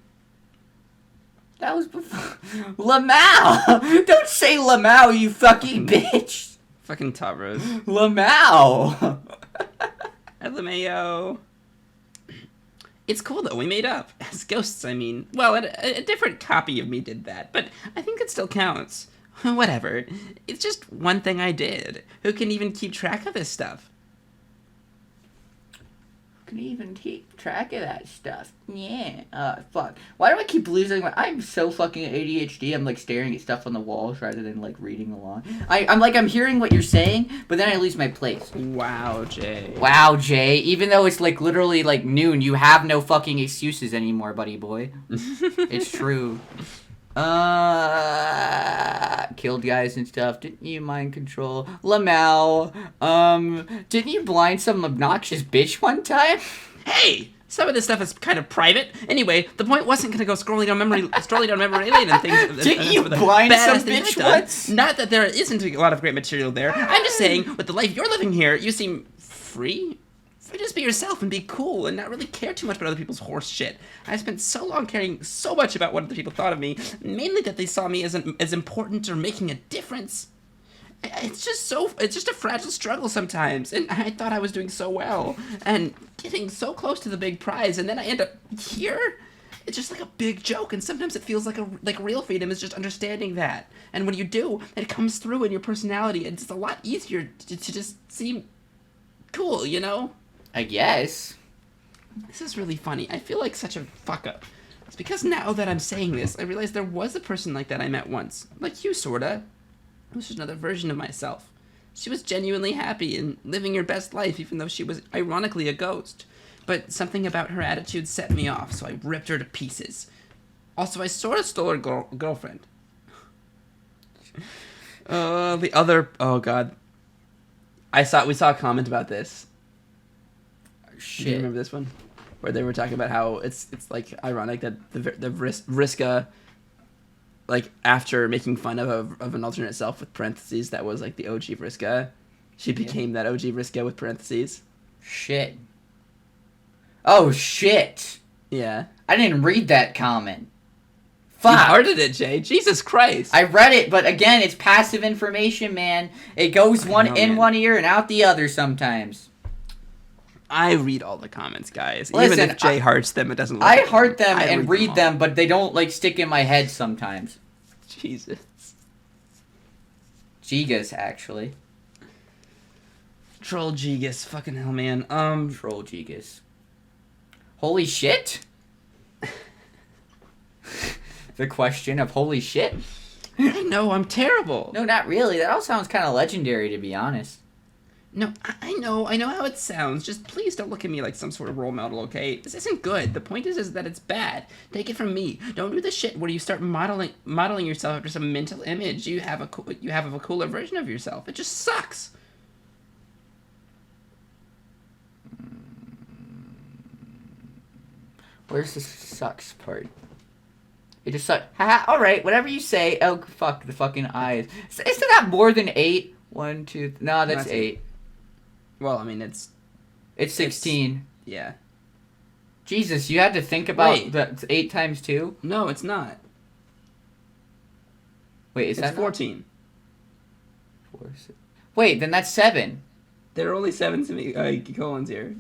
That was before... Lamau! Don't say Lamau, you fucking bitch!
Fucking Top Rose.
Lamau!
LMAO. It's cool though, we made up. As ghosts, I mean. Well, a different copy of me did that, but I think it still counts. Whatever. It's just one thing I did. Who can even keep track of this stuff?
Can even keep track of that stuff? Yeah. Fuck. Why do I keep losing my... I'm so fucking ADHD, I'm like staring at stuff on the walls rather than like reading along. I'm hearing what you're saying, but then I lose my place.
Wow, Jay.
Wow, Jay. Even though it's like literally like noon, you have no fucking excuses anymore, buddy boy. It's true. Killed guys and stuff. Didn't you mind control? Lamau. Didn't you blind some obnoxious bitch one time?
Hey! Some of this stuff is kind of private. Anyway, the point wasn't gonna go scrolling down memory lane and things.
Didn't you blind some bitch once?
Not that there isn't a lot of great material there. I'm just saying, with the life you're living here, you seem free. Just be yourself and be cool and not really care too much about other people's horse shit. I spent so long caring so much about what other people thought of me, mainly that they saw me as important or making a difference. It's just a fragile struggle sometimes, and I thought I was doing so well and getting so close to the big prize, and then I end up here. It's just like a big joke, and sometimes it feels like real freedom is just understanding that. And when you do, it comes through in your personality, and it's a lot easier to just seem cool, you know?
I guess.
This is really funny. I feel like such a fuck-up. It's because now that I'm saying this, I realize there was a person like that I met once. Like you, sorta. It was just another version of myself. She was genuinely happy and living her best life, even though she was ironically a ghost. But something about her attitude set me off, so I ripped her to pieces. Also, I sorta stole her girlfriend. Oh god. We saw a comment about this.
Shit.
Do you remember this one? Where they were talking about how it's like ironic that the Vriska, like after making fun of an alternate self with parentheses that was like the OG Vriska, she became that OG Vriska with parentheses.
Shit. Oh shit.
Yeah.
I didn't read that comment. Fuck.
You hearted it, Jay. Jesus Christ.
I read it, but again, it's passive information, man. It goes one ear and out the other sometimes.
I read all the comments, guys.
Listen,
even if Jay hearts them, it doesn't.
I heart them and read
all.
them, but they don't like stick in my head sometimes.
Jesus.
Gigas, actually.
Troll Gigas, fucking hell, man.
Troll Gigas. Holy shit! the question of holy shit.
I know, I'm terrible.
No, not really. That all sounds kind of legendary, to be honest.
No, I know how it sounds. Just please don't look at me like some sort of role model, okay? This isn't good. The point is that it's bad. Take it from me. Don't do the shit where you start modeling yourself after some mental image you have of a cooler version of yourself. It just sucks.
Where's the sucks part? It just sucks. Haha, alright, whatever you say. Oh, fuck, the fucking eyes. Isn't that more than 8? 1, 2... No, that's 8.
Well, I mean, it's
16.
Yeah.
Jesus, you had to think about the 8 times 2?
No, it's not.
Wait,
It's 14.
4, 6. Wait, then that's 7.
There are only 7 colons here.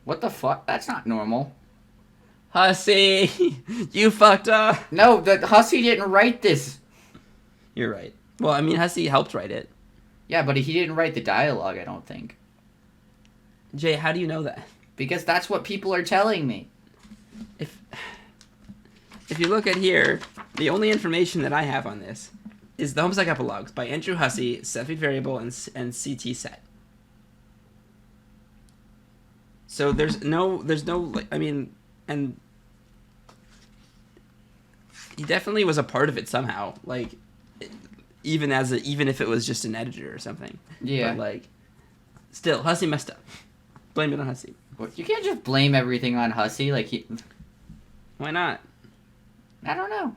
What the fuck? That's not normal.
Hussie, you fucked up.
No, the Hussie didn't write this.
You're right. Well, I mean, Hussie helped write it.
Yeah, but he didn't write the dialogue, I don't think.
Jay, how do you know that?
Because that's what people are telling me.
If you look at here, the only information that I have on this is the Homestuck Epilogues by Andrew Hussie, Set Feed Variable, and CT Set. So there's no like, I mean, and he definitely was a part of it somehow, like even if it was just an editor or something.
Yeah.
But like, still, Hussie messed up. Blame it on Hussie.
You can't just blame everything on Hussie. Like
Why not?
I don't know.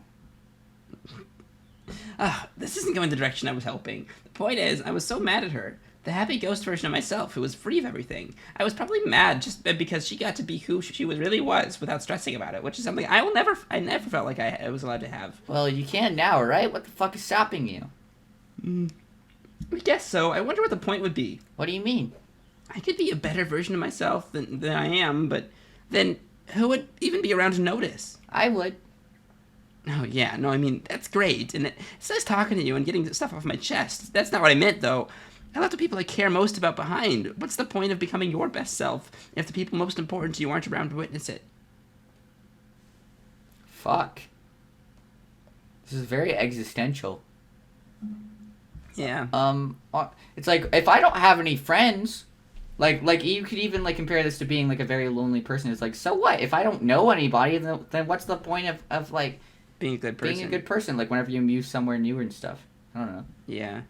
This isn't going the direction I was hoping. The point is, I was so mad at her. The happy ghost version of myself, who was free of everything. I was probably mad just because she got to be who she really was without stressing about it, which is something I never felt like I was allowed to have.
Well, you can now, right? What the fuck is stopping you?
I guess so. I wonder what the point would be.
What do you mean?
I could be a better version of myself than I am, but then who would even be around to notice?
I would.
Oh, yeah. No, I mean, that's great. And it's nice talking to you and getting stuff off my chest. That's not what I meant, though. I left the people I care most about behind. What's the point of becoming your best self if the people most important to you aren't around to witness it?
Fuck. This is very existential.
Yeah.
It's like, if I don't have any friends, like you could even, like, compare this to being, like, a very lonely person. It's like, so what? If I don't know anybody, then what's the point of like,
being a good person?
Being a good person, like, whenever you move somewhere new and stuff. I don't know.
Yeah.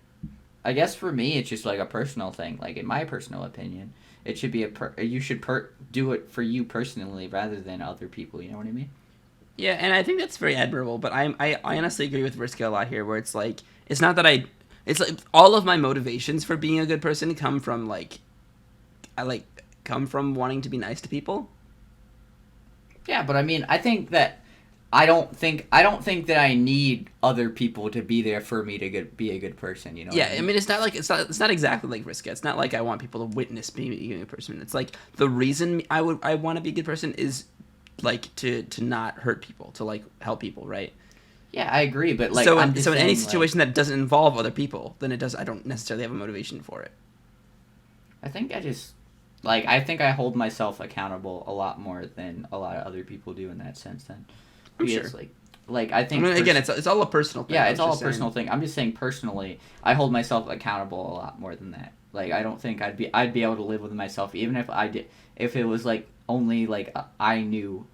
I guess for me, it's just like a personal thing. Like, in my personal opinion, it should be you should do it for you personally rather than other people. You know what I mean?
Yeah, and I think that's very admirable. But I honestly agree with Vriska a lot here, where it's like, it's not that it's like all of my motivations for being a good person come from wanting to be nice to people.
Yeah, but I mean, I think that I don't think that I need other people to be there for me to be a good person. You know?
Yeah, I mean, it's not exactly like Vriska. It's not like I want people to witness me being a good person. It's like the reason I want to be a good person is like to not hurt people, to like help people, right?
Yeah, I agree, but like
so in any situation that doesn't involve other people, then I don't necessarily have a motivation for it.
I think I hold myself accountable a lot more than a lot of other people do in that sense. Then.
I'm
because,
sure.
Like I think.
I mean, again, it's all a personal thing.
Yeah, it's all a personal thing. I'm just saying personally, I hold myself accountable a lot more than that. Like I don't think I'd be able to live with myself even if it was like only like I knew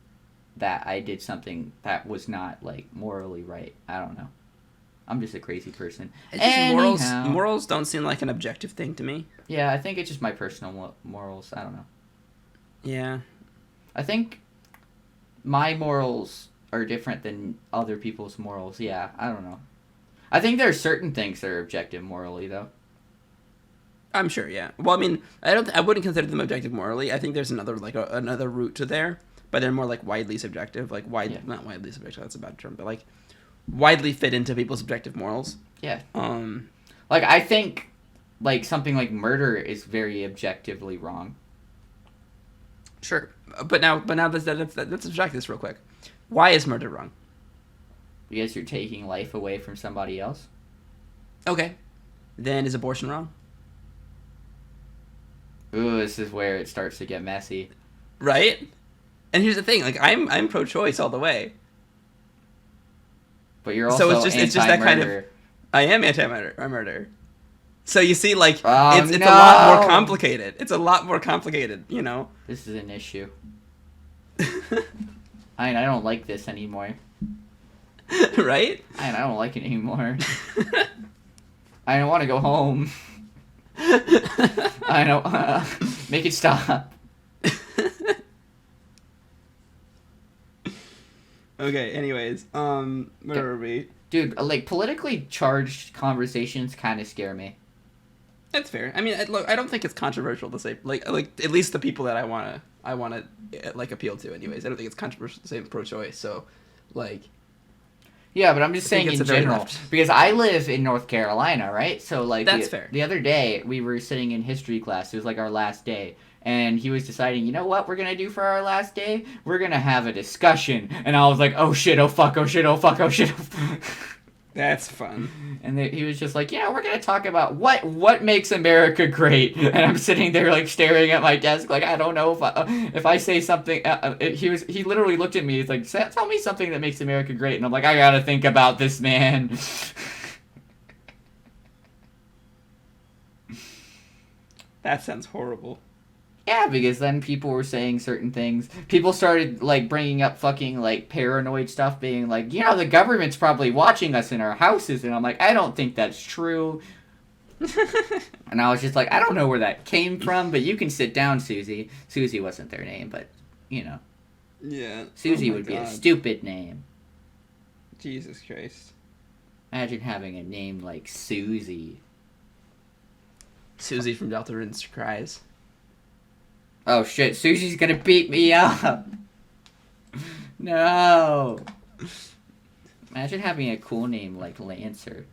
that I did something that was not like morally right. I don't know. I'm just a crazy person.
It's just morals don't seem like an objective thing to me.
Yeah, I think it's just my personal morals. I don't know.
Yeah.
I think my morals are different than other people's morals. Yeah, I don't know. I think there are certain things that are objective morally, though.
I'm sure, yeah. Well, I mean, I wouldn't consider them objective morally. I think there's another another route to there, but they're more like widely subjective, not widely subjective. That's a bad term, but like widely fit into people's subjective morals.
Yeah. Like I think, like something like murder is very objectively wrong.
Sure, but now let's abstract this real quick. Why is murder wrong?
Because you're taking life away from somebody else.
Okay. Then is abortion wrong?
Ooh, this is where it starts to get messy.
Right? And here's the thing, like I'm pro-choice all the way.
But you're also
it's just that kind of. I am anti-murder. So you see, like, it's a lot more complicated. It's a lot more complicated, you know?
This is an issue. I don't like this anymore.
Right?
I don't like it anymore. I don't want to go home. I don't... make it stop.
Okay, anyways, where were we?
Dude, like, politically charged conversations kind of scare me.
That's fair. I mean, look, I don't think it's controversial to say, like at least the people that I wanna like appeal to, anyways. I don't think it's controversial to say pro-choice. So, like,
yeah, but I'm just saying in general because I live in North Carolina, right? So, like,
that's fair.
The other day we were sitting in history class. It was like our last day. And he was deciding, you know what we're going to do for our last day? We're going to have a discussion. And I was like, oh shit, oh fuck, oh shit, oh fuck, oh shit.
That's fun.
And he was just like, yeah, we're going to talk about what makes America great. And I'm sitting there like staring at my desk like, I don't know if I say something. He literally looked at me. He's like, tell me something that makes America great. And I'm like, I got to think about this, man.
That sounds horrible.
Yeah, because then people were saying certain things. People started, like, bringing up fucking, like, paranoid stuff, being like, you know, the government's probably watching us in our houses. And I'm like, I don't think that's true. And I was just like, I don't know where that came from, but you can sit down, Susie. Susie wasn't their name, but, you know.
Yeah.
Susie would be a stupid name.
Jesus Christ.
Imagine having a name like Susie.
Susie from Delta Rinse Cries.
Oh shit, Susie's gonna beat me up! No! Imagine having a cool name like Lancer.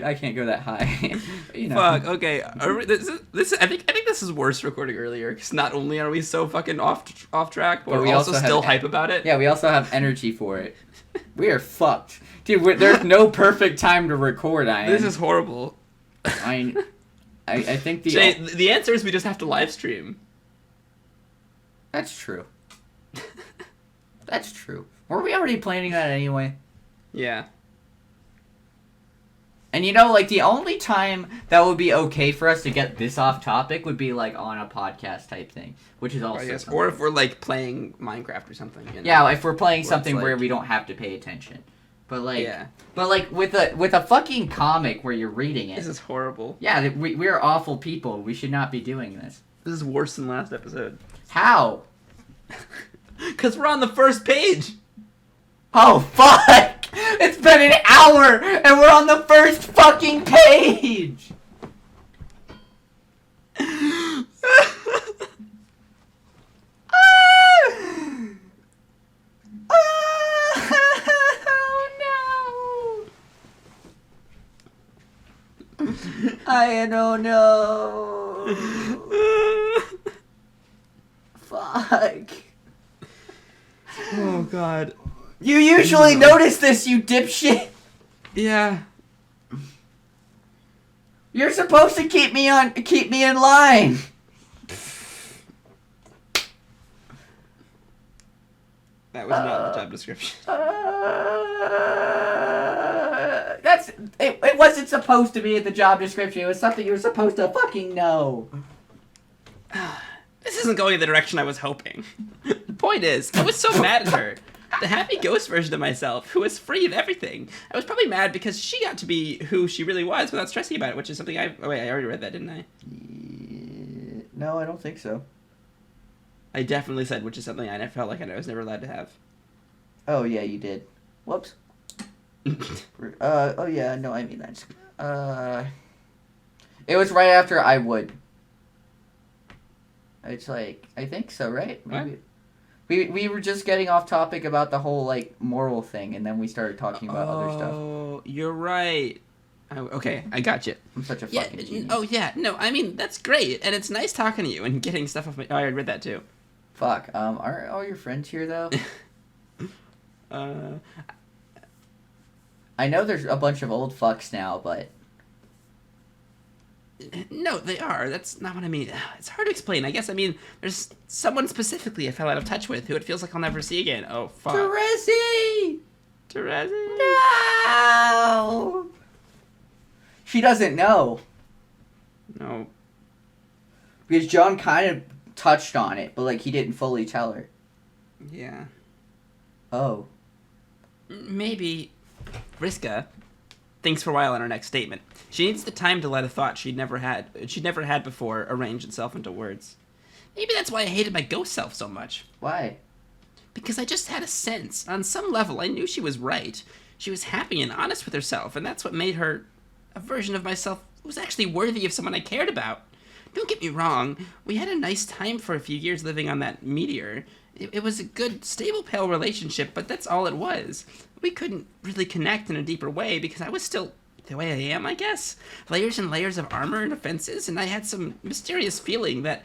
I can't go that high. You know.
Fuck. Okay. This I think this is worse recording earlier because not only are we so fucking off track, but we're also still hype about it.
Yeah, we also have energy for it. We are fucked, dude. There's no perfect time to record.
This is horrible.
I think
the answer is we just have to live stream.
That's true. That's true. Were we already planning that anyway?
Yeah.
And you know, like, the only time that would be okay for us to get this off topic would be, like, on a podcast type thing, which is also
yes. Or if we're, like, playing Minecraft or something. You know?
Yeah, if we're playing something where we don't have to pay attention. But, like,
yeah.
But, like, with a fucking comic where you're reading it.
This is horrible.
Yeah, we're awful people. We should not be doing this.
This is worse than last episode.
How?
Because we're on the first page.
Oh, fuck! It's been an hour, and we're on the first fucking page! Oh, no! I don't know. Fuck.
Oh, God.
You usually notice this, you dipshit.
Yeah.
You're supposed to keep me in line.
That was not the job description.
It wasn't supposed to be in the job description. It was something you were supposed to fucking know.
This isn't going in the direction I was hoping. The point is, I was so mad at her. The happy ghost version of myself, who was free of everything. I was probably mad because she got to be who she really was without stressing about it, which is something I already read that, didn't I?
No, I don't think so.
I definitely said, which is something I felt like I was never allowed to have.
Oh, yeah, you did. Whoops. Oh, yeah, no, I mean that. It was right after I would. It's like, I think so, right? Maybe.
What?
We were just getting off topic about the whole, like, moral thing, and then we started talking about other stuff.
Oh, you're right. Oh, okay, I got you.
I'm such a fucking genius.
Oh, yeah. No, I mean, that's great. And it's nice talking to you and getting stuff off my... Oh, I read that, too.
Fuck. Are all your friends here, though? I know there's a bunch of old fucks now, but...
No, they are. That's not what I mean. It's hard to explain. I guess, I mean, there's someone specifically I fell out of touch with who it feels like I'll never see again. Oh, fuck.
Teresi!
Teresi!
No! She doesn't know.
No.
Because John kind of touched on it, but, like, he didn't fully tell her.
Yeah.
Oh.
Maybe Vriska thinks for a while on her next statement. She needs the time to let a thought she'd never had before arrange itself into words. Maybe that's why I hated my ghost self so much.
Why?
Because I just had a sense. On some level, I knew she was right. She was happy and honest with herself, and that's what made her a version of myself who was actually worthy of someone I cared about. Don't get me wrong. We had a nice time for a few years living on that meteor. It was a good, stable, pale relationship, but that's all it was. We couldn't really connect in a deeper way because I was still the way I am, I guess. Layers and layers of armor and defenses, and I had some mysterious feeling that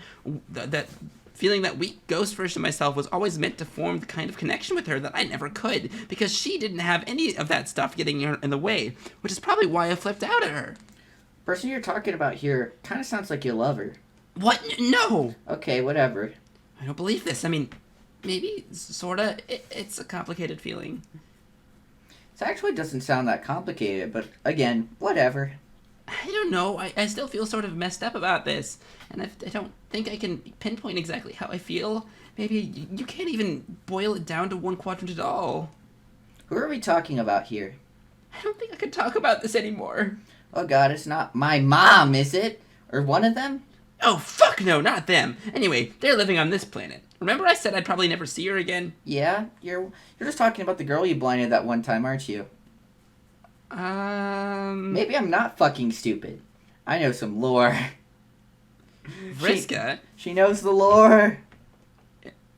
weak ghost version of myself was always meant to form the kind of connection with her that I never could, because she didn't have any of that stuff getting in the way, which is probably why I flipped out at her.
The person you're talking about here kind of sounds like you love her.
What? No!
Okay, whatever.
I don't believe this. I mean, maybe, sorta. It's a complicated feeling.
It actually doesn't sound that complicated, but again, whatever.
I don't know. I still feel sort of messed up about this, and I don't think I can pinpoint exactly how I feel. Maybe you can't even boil it down to one quadrant at all.
Who are we talking about here?
I don't think I could talk about this anymore.
Oh god, it's not my mom, is it? Or one of them?
Oh, fuck no, not them. Anyway, they're living on this planet. Remember I said I'd probably never see her again?
Yeah, you're just talking about the girl you blinded that one time, aren't you? Maybe I'm not fucking stupid. I know some lore.
Vriska?
She knows the lore.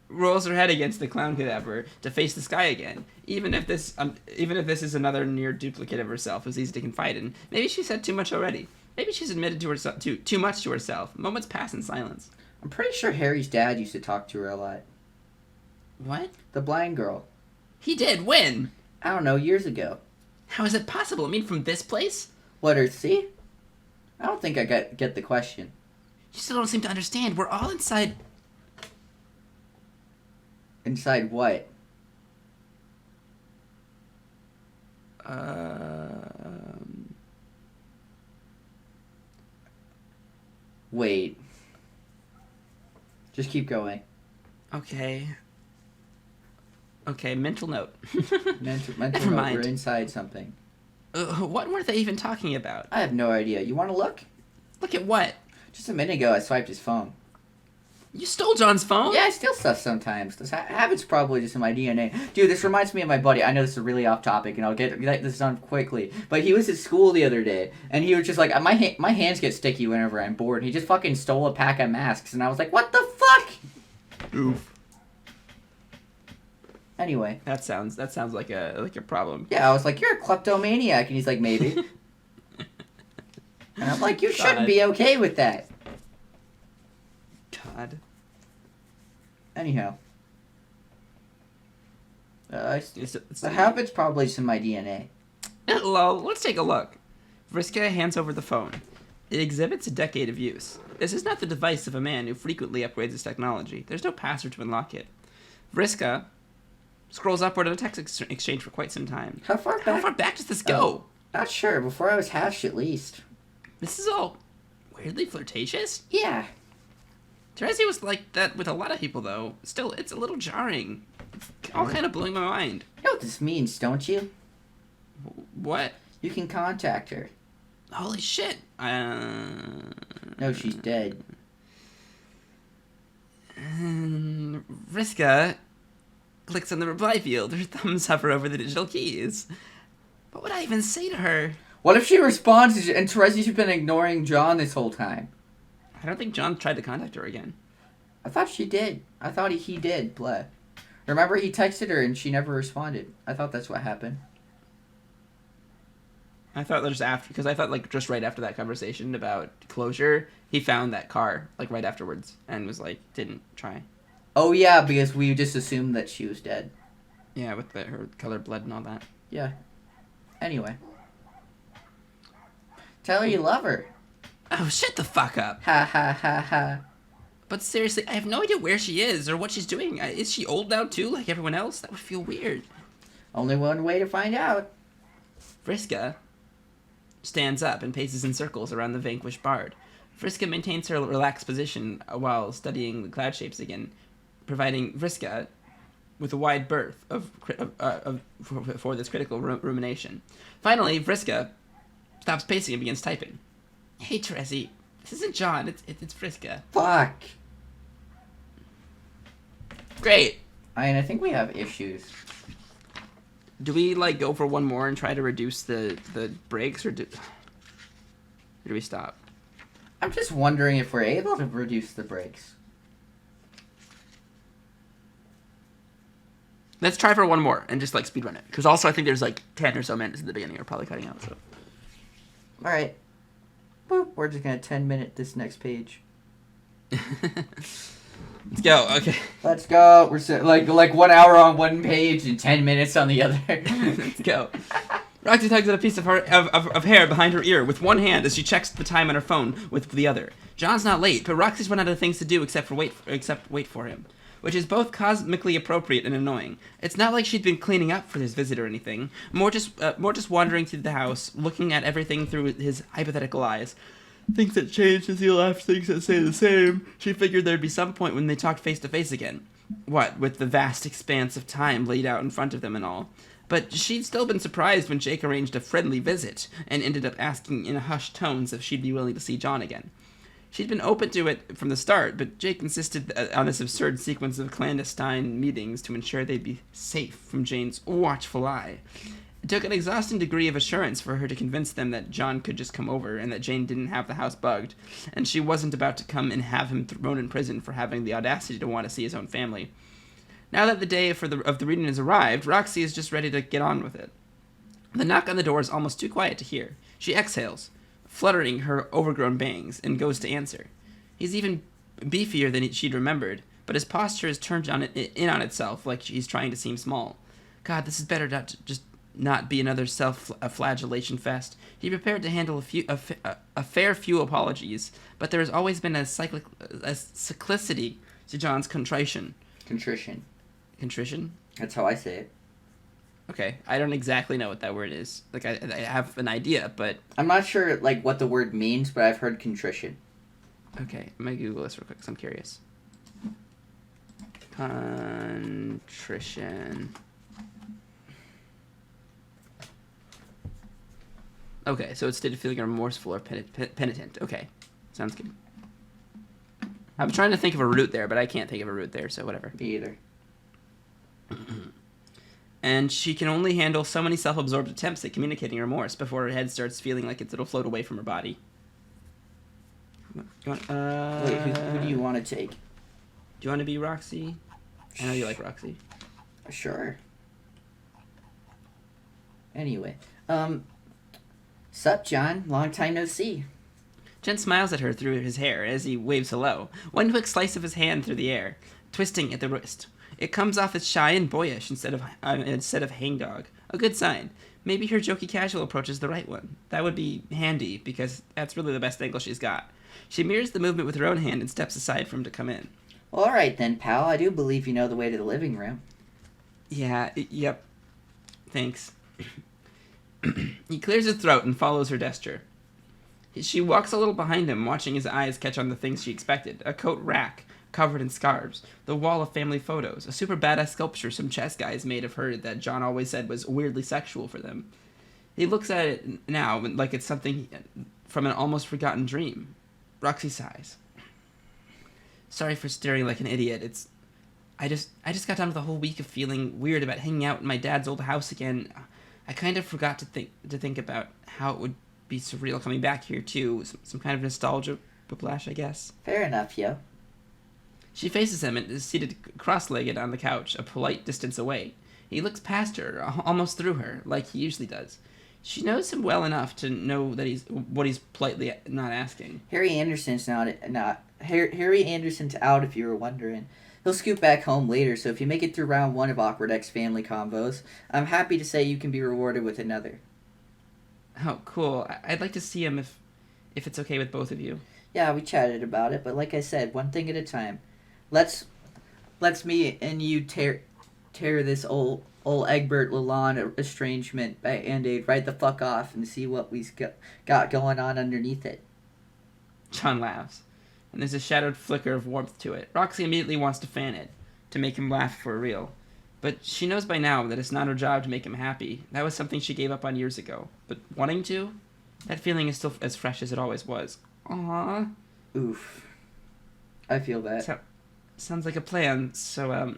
Rolls her head against the clown cadaver to face the sky again. Even if this is another near duplicate of herself who's easy to confide in, maybe she said too much already. Maybe she's admitted to herself too much to herself. Moments pass in silence.
I'm pretty sure Harry's dad used to talk to her a lot.
What?
The blind girl.
He did? When?
I don't know, years ago.
How is it possible? I mean, from this place?
What, Earthsea? I don't think I get the question.
You still don't seem to understand. We're all inside...
Inside what? Wait. Just keep going.
Okay, mental note.
Mental
Never
note,
mind.
we're inside something.
What were they even talking about?
I have no idea. You want to look?
Look at what?
Just a minute ago, I swiped his phone.
You stole John's phone?
Yeah, I steal stuff sometimes. This habit's probably just in my DNA. Dude, this reminds me of my buddy. I know this is really off topic, and I'll get this done quickly. But he was at school the other day, and he was just like, my hands get sticky whenever I'm bored. And he just fucking stole a pack of masks, and I was like, what the fuck?
Oof.
Anyway.
That sounds like a problem.
Yeah, I was like, you're a kleptomaniac, and he's like, maybe. And I'm like, you shouldn't be okay with that.
God.
Anyhow. The habit's probably just in my DNA.
Lol, let's take a look. Vriska hands over the phone. It exhibits a decade of use. This is not the device of a man who frequently upgrades his technology. There's no password to unlock it. Vriska scrolls upward on a text exchange for quite some time.
How far
back does this go?
Oh, not sure. Before I was hatched, at least.
This is all weirdly flirtatious?
Yeah.
Teresi was like that with a lot of people, though. Still, it's a little jarring. It's all kind of blowing my mind.
You know what this means, don't you?
What?
You can contact her.
Holy shit.
No, she's dead.
Vriska clicks on the reply field. Her thumbs hover over the digital keys. What would I even say to her?
What if she responds and Teresi's been ignoring John this whole time?
I don't think John tried to contact her again.
I thought she did. I thought he did. Blah. Remember, he texted her and she never responded. I thought that's what happened.
I thought just after, because I thought like just right after that conversation about closure, he found that car like right afterwards and was like didn't try.
Oh yeah, because we just assumed that she was dead.
Yeah, with her colored blood and all that.
Yeah. Anyway. Tell her you love her.
Oh, shut the fuck up.
Ha ha ha ha.
But seriously, I have no idea where she is or what she's doing. Is she old now too, like everyone else? That would feel weird.
Only one way to find out.
Vriska stands up and paces in circles around the vanquished bard. Vriska maintains her relaxed position while studying the cloud shapes again, providing Vriska with a wide berth for this critical rumination. Finally, Vriska stops pacing and begins typing. Hey, Terezi, this isn't John, it's Priska.
Fuck.
Great.
I think we have issues.
Do we, like, go for one more and try to reduce the breaks, or do we stop?
I'm just wondering if we're able to reduce the breaks.
Let's try for one more and just, like, speedrun it. Because also I think there's, like, 10 or so minutes at the beginning we're probably cutting out, so.
Alright. Boop. We're just gonna 10-minute this next page.
Let's go, okay.
Let's go. We're like 1 hour on one page and 10 minutes on the other.
Let's go. Roxy tugs at a piece of hair behind her ear with one hand as she checks the time on her phone with the other. John's not late, but Roxy's run out of things to do except wait for him, which is both cosmically appropriate and annoying. It's not like she'd been cleaning up for his visit or anything. More just wandering through the house, looking at everything through his hypothetical eyes. Things that change as he left, things that stay the same. She figured there'd be some point when they talked face to face again. What, with the vast expanse of time laid out in front of them and all. But she'd still been surprised when Jake arranged a friendly visit and ended up asking in hushed tones if she'd be willing to see John again. She'd been open to it from the start, but Jake insisted on this absurd sequence of clandestine meetings to ensure they'd be safe from Jane's watchful eye. It took an exhausting degree of assurance for her to convince them that John could just come over and that Jane didn't have the house bugged, and she wasn't about to come and have him thrown in prison for having the audacity to want to see his own family. Now that the day of the reading has arrived, Roxy is just ready to get on with it. The knock on the door is almost too quiet to hear. She exhales, fluttering her overgrown bangs, and goes to answer. He's even beefier than she'd remembered, but his posture is turned in on itself like he's trying to seem small. God, this is better not be another self-flagellation fest. He prepared to handle a fair few apologies, but there has always been a cyclicity to John's contrition.
Contrition.
Contrition?
That's how I say it.
Okay, I don't exactly know what that word is. Like, I have an idea, but...
I'm not sure, like, what the word means, but I've heard contrition.
Okay, I'm gonna Google this real quick, because I'm curious. Contrition. Okay, so it's stated feeling remorseful or penitent. Okay, sounds good. I'm trying to think of a root there, but I can't think of a root there, so whatever.
Me either.
And she can only handle so many self-absorbed attempts at communicating remorse before her head starts feeling like it'll float away from her body.
Wait, who do you want to take?
Do you want to be Roxy? I know you like Roxy.
Sure. Anyway, sup, John? Long time no see.
Jen smiles at her through his hair as he waves hello, one quick slice of his hand through the air, twisting at the wrist. It comes off as shy and boyish instead of hangdog. A good sign. Maybe her jokey casual approach is the right one. That would be handy, because that's really the best angle she's got. She mirrors the movement with her own hand and steps aside for him to come in.
Well, all right then, pal. I do believe you know the way to the living room.
Yeah, yep. Thanks. He clears his throat and follows her gesture. She walks a little behind him, watching his eyes catch on the things she expected. A coat rack covered in scarves, the wall of family photos, a super badass sculpture some chess guys made of her that John always said was weirdly sexual for them. He looks at it now like it's something from an almost forgotten dream. Roxy sighs. Sorry for staring like an idiot. I just got done with a whole week of feeling weird about hanging out in my dad's old house again. I kind of forgot to think about how it would be surreal coming back here too. Some kind of nostalgia whiplash, I guess.
Fair enough, yo.
She faces him and is seated cross-legged on the couch, a polite distance away. He looks past her, almost through her, like he usually does. She knows him well enough to know that he's politely not asking.
Harry Anderson's Harry Anderson's out if you were wondering. He'll scoot back home later, so if you make it through round 1 of Awkward X Family Combos, I'm happy to say you can be rewarded with another.
Oh, cool. I'd like to see him if it's okay with both of you.
Yeah, we chatted about it, but like I said, one thing at a time. Let's me and you tear this old Egbert Lalonde estrangement Band-Aid right the fuck off and see what we've got going on underneath it.
John laughs, and there's a shadowed flicker of warmth to it. Roxy immediately wants to fan it, to make him laugh for real. But she knows by now that it's not her job to make him happy. That was something she gave up on years ago. But wanting to? That feeling is still as fresh as it always was. Aww.
Oof. I feel that.
Sounds like a plan. So,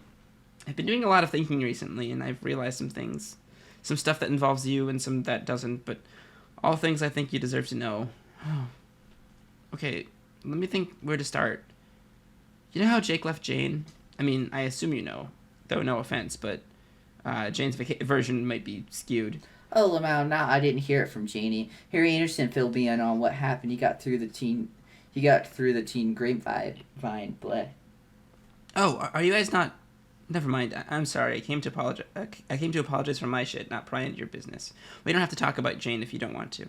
I've been doing a lot of thinking recently, and I've realized some things. Some stuff that involves you and some that doesn't, but all things I think you deserve to know. Okay, let me think where to start. You know how Jake left Jane? I mean, I assume you know, though no offense, but Jane's version might be skewed.
Oh, Lamau, nah, I didn't hear it from Janie. Harry Anderson filled me in on what happened. He got through the teen grapevine, bleh.
Oh, are you guys not... Never mind. I'm sorry. I came to apologize for my shit, not pry into your business. We don't have to talk about Jane if you don't want to.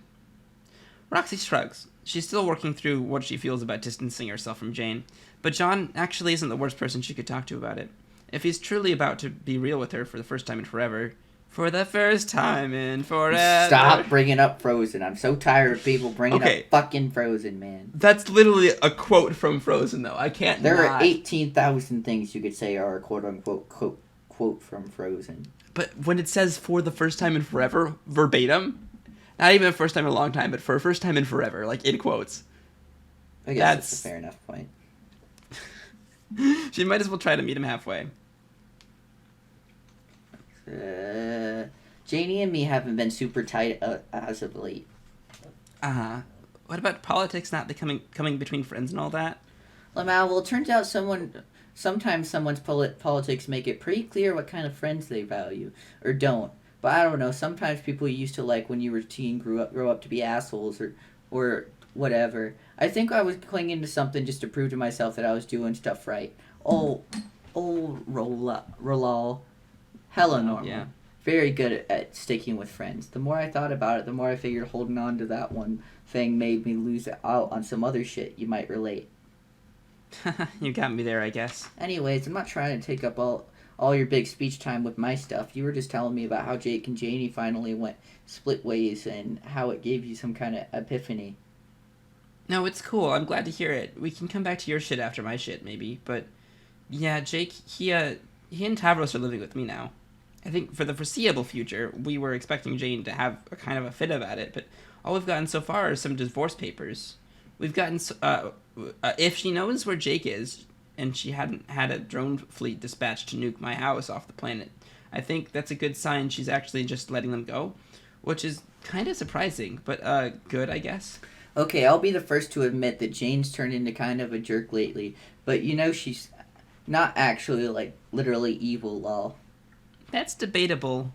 Roxy shrugs. She's still working through what she feels about distancing herself from Jane, but John actually isn't the worst person she could talk to about it. If he's truly about to be real with her for the first time in forever... For the first time in forever...
Stop bringing up Frozen. I'm so tired of people bringing up fucking Frozen, man.
That's literally a quote from Frozen, though. I can't
There are 18,000 things you could say are a quote-unquote quote from Frozen.
But when it says for the first time in forever, verbatim, not even the first time in a long time, but for a first time in forever, like in quotes.
I guess that's a fair enough point.
She might as well try to meet him halfway.
Janie and me haven't been super tight as of late.
What about politics not coming between friends and all that?
Lamau, well, it turns out sometimes someone's politics make it pretty clear what kind of friends they value, or don't. But I don't know, sometimes people you used to like when you were a teen grow up to be assholes, or whatever. I think I was clinging to something just to prove to myself that I was doing stuff right. Rolal. Hella normal.
Yeah.
Very good at sticking with friends. The more I thought about it, the more I figured holding on to that one thing made me lose out on some other shit you might relate.
You got me there, I guess.
Anyways, I'm not trying to take up all your big speech time with my stuff. You were just telling me about how Jake and Janie finally went split ways and how it gave you some kind of epiphany.
No, it's cool. I'm glad to hear it. We can come back to your shit after my shit, maybe. But, yeah, Jake, he and Tavros are living with me now. I think for the foreseeable future, we were expecting Jane to have a kind of a fit about it, but all we've gotten so far is some divorce papers. We've gotten, if she knows where Jake is, and she hadn't had a drone fleet dispatched to nuke my house off the planet, I think that's a good sign she's actually just letting them go, which is kind of surprising, but good, I guess.
Okay, I'll be the first to admit that Jane's turned into kind of a jerk lately, but you know she's not actually, like, literally evil, lol.
That's debatable.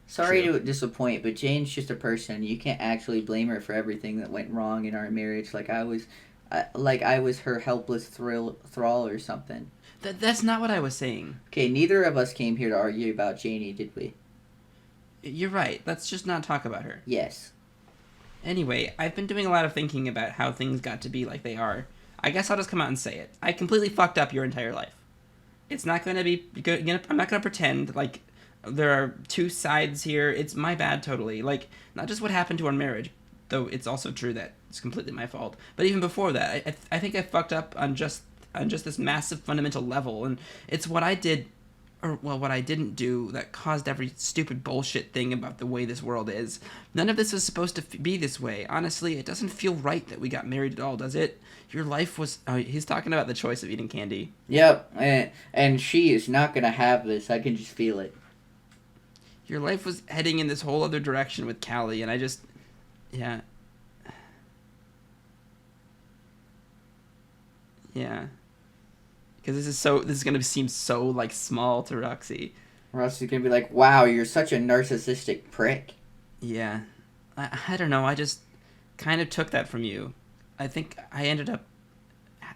Sorry to disappoint, but Jane's just a person. You can't actually blame her for everything that went wrong in our marriage, like I was her helpless thrall or something.
That's not what I was saying.
Okay, neither of us came here to argue about Janie, did we?
You're right. Let's just not talk about her.
Yes.
Anyway, I've been doing a lot of thinking about how things got to be like they are. I guess I'll just come out and say it. I completely fucked up your entire life. It's not going to be good. I'm not going to pretend like there are two sides here. It's my bad totally. Like, not just what happened to our marriage, though it's also true that it's completely my fault. But even before that, I think I fucked up on just this massive fundamental level. And it's what I did, or well, what I didn't do that caused every stupid bullshit thing about the way this world is. None of this was supposed to be this way. Honestly, it doesn't feel right that we got married at all, does it? Your life was... he's talking about the choice of eating candy.
Yep, and she is not going to have this. I can just feel it.
Your life was heading in this whole other direction with Callie, and I just... Yeah. Yeah. Because this is going to seem so, like, small to Roxy.
Roxy's going to be like, wow, you're such a narcissistic prick.
Yeah. I don't know. I just kind of took that from you. I think I ended up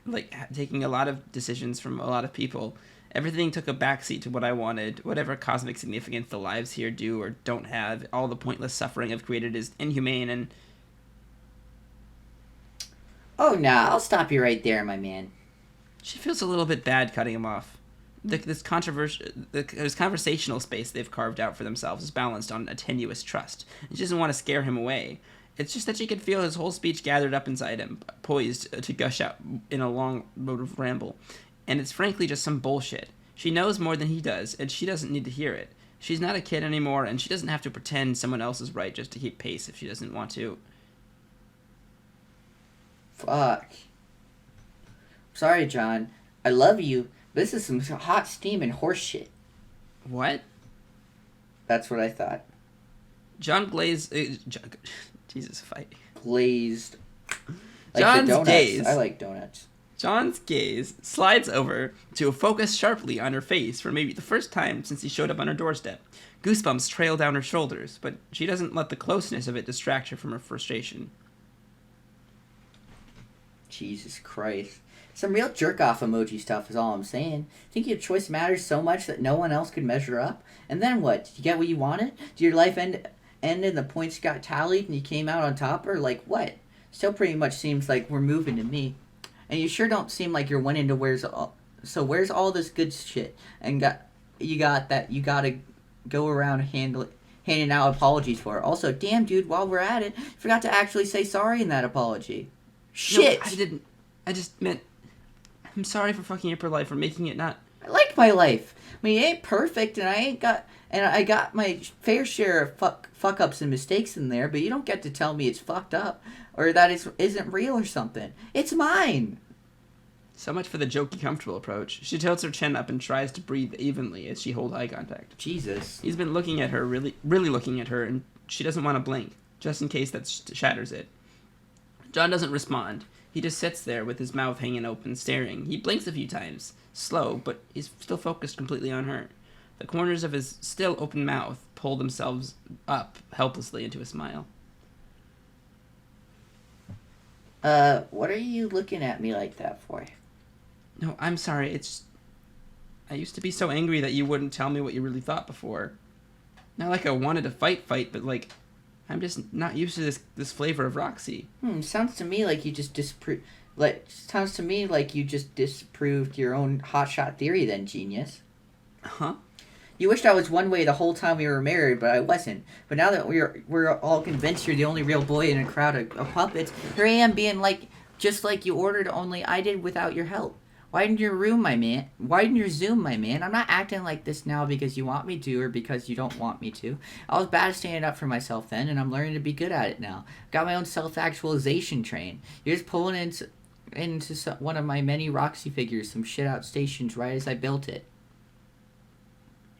like taking a lot of decisions from a lot of people. Everything took a backseat to what I wanted. Whatever cosmic significance the lives here do or don't have, all the pointless suffering I've created is inhumane and...
Oh, nah, I'll stop you right there, my man.
She feels a little bit bad cutting him off. This conversational space they've carved out for themselves is balanced on a tenuous trust. She doesn't want to scare him away. It's just that she could feel his whole speech gathered up inside him, poised to gush out in a long road of ramble. And it's frankly just some bullshit. She knows more than he does, and she doesn't need to hear it. She's not a kid anymore, and she doesn't have to pretend someone else is right just to keep pace if she doesn't want to.
Fuck. Sorry, John. I love you. This is some hot steam and horse shit.
What?
That's what I thought.
John glazed... Jesus, fight.
Glazed. Like
John's
donuts.
gaze...
I like donuts.
John's gaze slides over to focus sharply on her face for maybe the first time since he showed up on her doorstep. Goosebumps trail down her shoulders, but she doesn't let the closeness of it distract her from her frustration.
Jesus Christ. Some real jerk-off emoji stuff is all I'm saying. Think your choice matters so much that no one else could measure up? And then what? Did you get what you wanted? Did your life end and the points got tallied and you came out on top? Or like what? Still pretty much seems like we're moving to me. And you sure don't seem like you're winning to where's all this good shit? And you gotta go around handing out apologies for. Also, damn dude, while we're at it, you forgot to actually say sorry in that apology. Shit!
No, I didn't. I just meant... I'm sorry for fucking up your life, for making it not...
I like my life. I mean, it ain't perfect, and I got my fair share of fuck ups and mistakes in there, but you don't get to tell me it's fucked up, or that it isn't real or something. It's mine!
So much for the jokey, comfortable approach. She tilts her chin up and tries to breathe evenly as she holds eye contact.
Jesus.
He's been looking at her, really looking at her, and she doesn't want to blink, just in case that shatters it. John doesn't respond. He just sits there with his mouth hanging open, staring. He blinks a few times. Slow, but he's still focused completely on her. The corners of his still open mouth pull themselves up helplessly into a smile.
What are you looking at me like that for?
No, I'm sorry. It's... I used to be so angry that you wouldn't tell me what you really thought before. Not like I wanted to fight, but like... I'm just not used to this flavor of Roxy.
Sounds to me like you just disproved your own hotshot theory then, genius.
Huh?
You wished I was one way the whole time we were married, but I wasn't. But now that we're all convinced you're the only real boy in a crowd of puppets, here I am being just like you ordered, only I did without your help. Widen your room, my man. Widen your Zoom, my man. I'm not acting like this now because you want me to or because you don't want me to. I was bad at standing up for myself then, and I'm learning to be good at it now. Got my own self-actualization train. You're just pulling into one of my many Roxy figures, some shit out stations right as I built it.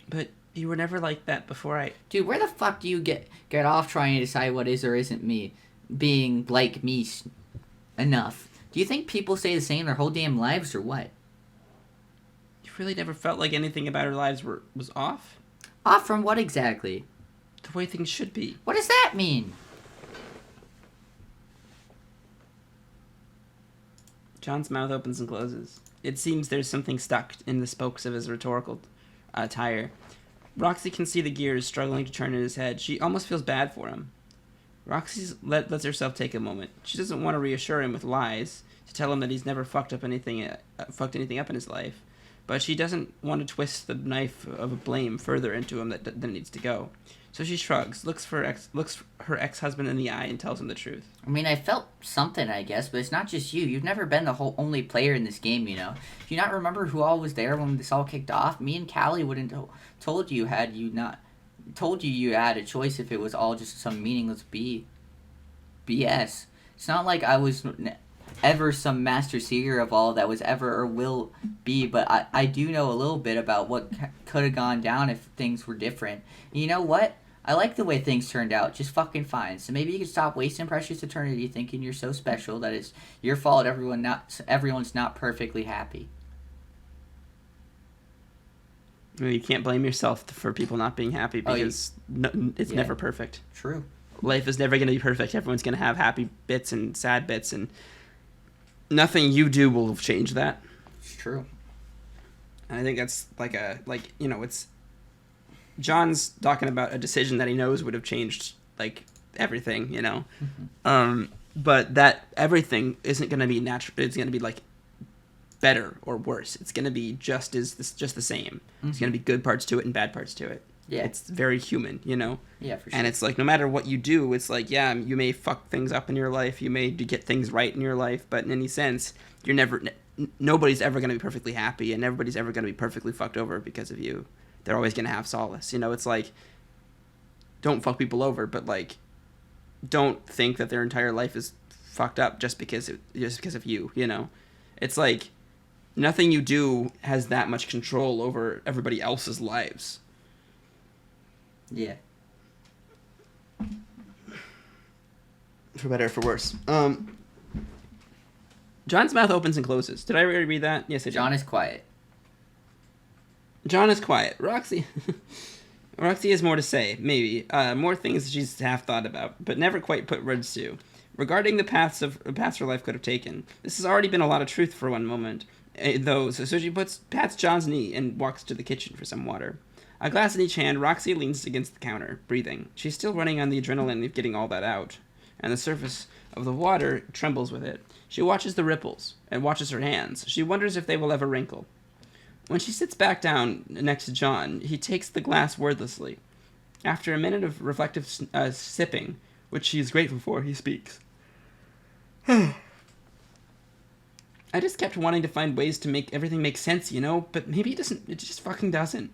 But you were never like that before I...
Dude, where the fuck do you get off trying to decide what is or isn't me? Being like me enough. Do you think people say the same their whole damn lives, or what?
You really never felt like anything about our lives was off?
Off from what exactly?
The way things should be.
What does that mean?
John's mouth opens and closes. It seems there's something stuck in the spokes of his rhetorical tire. Roxy can see the gears struggling to turn in his head. She almost feels bad for him. Roxy lets herself take a moment. She doesn't want to reassure him with lies, to tell him that he's never fucked anything up in his life, but she doesn't want to twist the knife of blame further into him that needs to go. So she shrugs, looks her ex-husband in the eye, and tells him the truth.
I mean, I felt something, I guess, but it's not just you. You've never been the only player in this game, you know. Do you not remember who all was there when this all kicked off? Me and Callie wouldn't told you had you had a choice if it was all just some meaningless BS. It's not like I was ever some master seer of all that was ever or will be, but I do know a little bit about what could have gone down if things were different. And you know what? I like the way things turned out just fucking fine. So maybe you can stop wasting precious eternity thinking you're so special that it's your fault everyone's not perfectly happy.
You can't blame yourself for people not being happy because it's never perfect.
True.
life is never going to be perfect. Everyone's going to have happy bits and sad bits, and nothing you do will change that.
It's true.
And I think that's it's John's talking about a decision that he knows would have changed like everything, but that everything isn't going to be natural. It's going to be like better or worse. It's going to be just the same. There's going to be good parts to it and bad parts to it.
Yeah.
It's very human,
Yeah, for sure.
And it's like no matter what you do, it's like, yeah, you may fuck things up in your life, you may get things right in your life, but in any sense, nobody's ever going to be perfectly happy, and everybody's ever going to be perfectly fucked over because of you. They're always going to have solace. It's like, don't fuck people over, but like, don't think that their entire life is fucked up just because of you. It's like nothing you do has that much control over everybody else's lives.
Yeah.
For better or for worse. John's mouth opens and closes. Did I already read that? Yes, I did.
John is quiet.
John is quiet. Roxy has more to say, maybe. More things she's half thought about, but never quite put words to. Regarding the paths her life could have taken, this has already been a lot of truth for one moment. So she pats John's knee and walks to the kitchen for some water. A glass in each hand, Roxy leans against the counter, breathing. She's still running on the adrenaline of getting all that out, and the surface of the water trembles with it. She watches the ripples, and watches her hands. She wonders if they will ever wrinkle. When she sits back down next to John, he takes the glass wordlessly. After a minute of reflective sipping, which she is grateful for, he speaks. I just kept wanting to find ways to make everything make sense, but maybe it doesn't. It just fucking doesn't.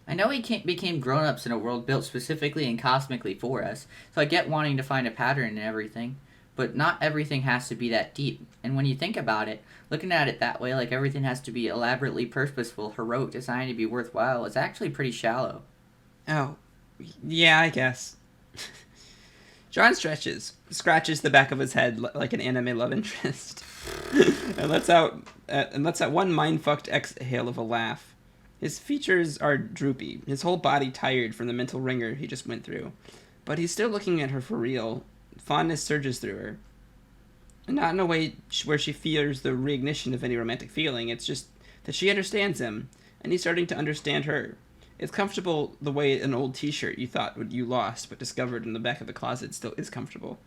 I know we became grown-ups in a world built specifically and cosmically for us, so I get wanting to find a pattern in everything, but not everything has to be that deep. And when you think about it, looking at it that way, like everything has to be elaborately purposeful, heroic, designed to be worthwhile, is actually pretty shallow.
Oh, yeah, I guess. John scratches the back of his head like an anime love interest, and lets out one mind-fucked exhale of a laugh. His features are droopy, his whole body tired from the mental wringer he just went through. But he's still looking at her for real. Fondness surges through her. Not in a way where she fears the reignition of any romantic feeling, it's just that she understands him, and he's starting to understand her. It's comfortable the way an old t-shirt you thought you lost but discovered in the back of the closet still is comfortable.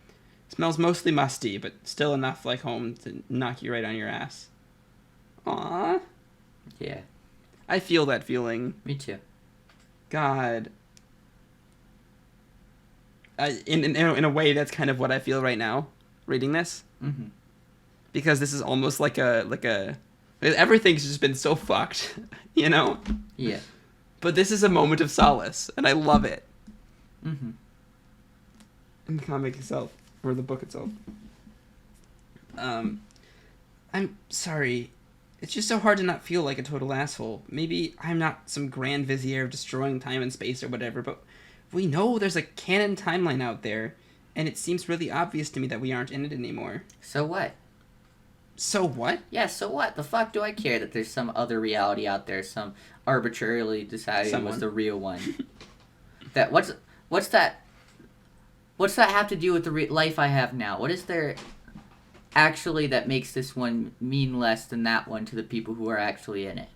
It smells mostly musty, but still enough like home to knock you right on your ass. Aww.
Yeah.
I feel that feeling.
Me too.
God. In a way, that's kind of what I feel right now, reading this.
Mm-hmm.
Because this is almost like a everything's just been so fucked,
Yeah.
But this is a moment of solace, and I love it.
Mm-hmm.
In the comic itself, or the book itself. I'm sorry. It's just so hard to not feel like a total asshole. Maybe I'm not some grand vizier of destroying time and space or whatever, but we know there's a canon timeline out there, and it seems really obvious to me that we aren't in it anymore.
So what?
So what?
Yeah, so what? The fuck do I care that there's some other reality out there, some arbitrarily decided was the real one? What's that have to do with the life I have now? What is there actually that makes this one mean less than that one to the people who are actually in it?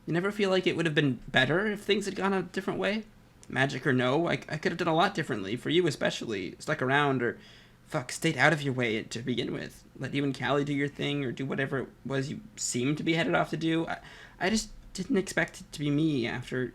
You never feel like it would have been better if things had gone a different way? Magic or no, I could have done a lot differently, for you especially. Stuck around, or stayed out of your way to begin with. Let you and Callie do your thing, or do whatever it was you seemed to be headed off to do. I just didn't expect it to be me after...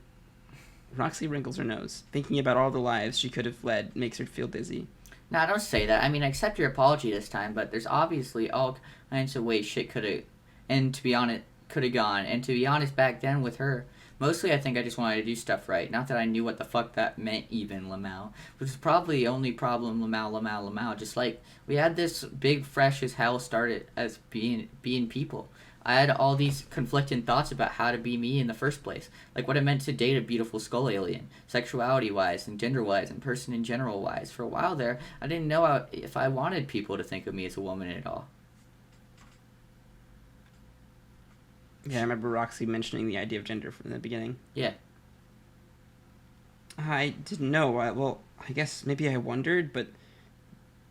Roxy wrinkles her nose. Thinking about all the lives she could have led makes her feel dizzy.
No, don't say that. I mean, I accept your apology this time, but there's obviously all kinds of ways shit could have, and to be honest, could have gone. And to be honest, back then with her, mostly I think I just wanted to do stuff right. Not that I knew what the fuck that meant even, Lamau. Which was probably the only problem, Lamau. Just like, we had this big, fresh as hell started as being people. I had all these conflicting thoughts about how to be me in the first place. Like what it meant to date a beautiful skull alien, sexuality-wise and gender-wise and person in general-wise. For a while there, I didn't know if I wanted people to think of me as a woman at all.
Yeah, I remember Roxy mentioning the idea of gender from the beginning.
Yeah.
I didn't know. Well, I guess maybe I wondered, but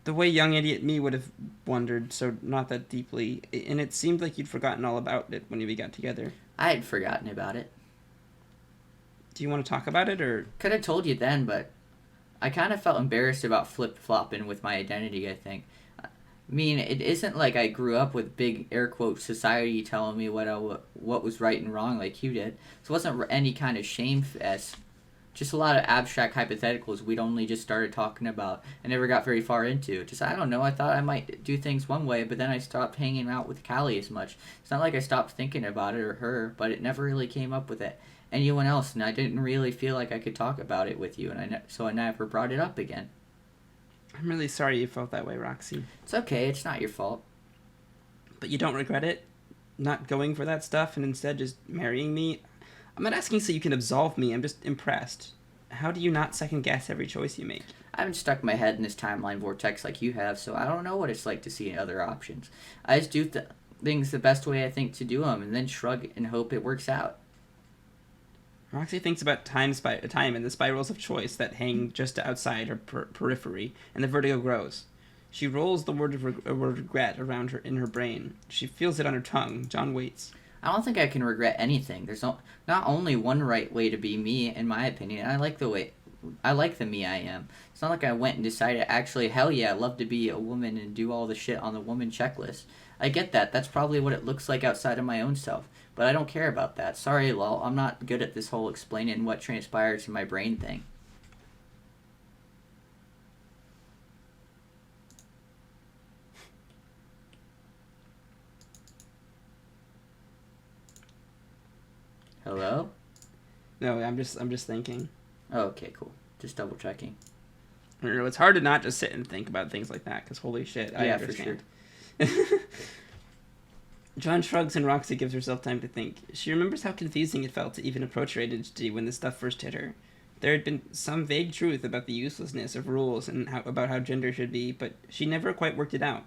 the way young idiot me would have wondered, so not that deeply. And it seemed like you'd forgotten all about it when we got together.
I had forgotten about it.
Do you want to talk about it, or?
Could have told you then, but I kind of felt embarrassed about flip-flopping with my identity, I think. I mean, it isn't like I grew up with big air quote society telling me what was right and wrong like you did. So it wasn't any kind of shame fest. Just a lot of abstract hypotheticals we'd only just started talking about and never got very far into. Just, I don't know, I thought I might do things one way, but then I stopped hanging out with Callie as much. It's not like I stopped thinking about it or her, but it never really came up with it. Anyone else, and I didn't really feel like I could talk about it with you, and so I never brought it up again.
I'm really sorry you felt that way, Roxy.
It's okay, it's not your fault.
But you don't regret it? Not going for that stuff and instead just marrying me? I'm not asking so you can absolve me, I'm just impressed. How do you not second guess every choice you make?
I haven't stuck my head in this timeline vortex like you have, so I don't know what it's like to see other options. I just do things the best way I think to do them, and then shrug and hope it works out.
Roxy thinks about time and the spirals of choice that hang just outside her periphery, and the vertigo grows. She rolls the word regret around her in her brain. She feels it on her tongue. John waits.
I don't think I can regret anything. There's not only one right way to be me, in my opinion. I like the me I am. It's not like I went and decided, actually, hell yeah, I'd love to be a woman and do all the shit on the woman checklist. I get that. That's probably what it looks like outside of my own self. But I don't care about that. Sorry, lol. I'm not good at this whole explaining what transpires in my brain thing. Hello?
No, I'm just thinking.
Oh, okay, cool. Just double checking.
It's hard to not just sit and think about things like that, because holy shit, I understand. For sure. John shrugs and Roxy gives herself time to think. She remembers how confusing it felt to even approach her ADHD when this stuff first hit her. There had been some vague truth about the uselessness of rules and about how gender should be, but she never quite worked it out.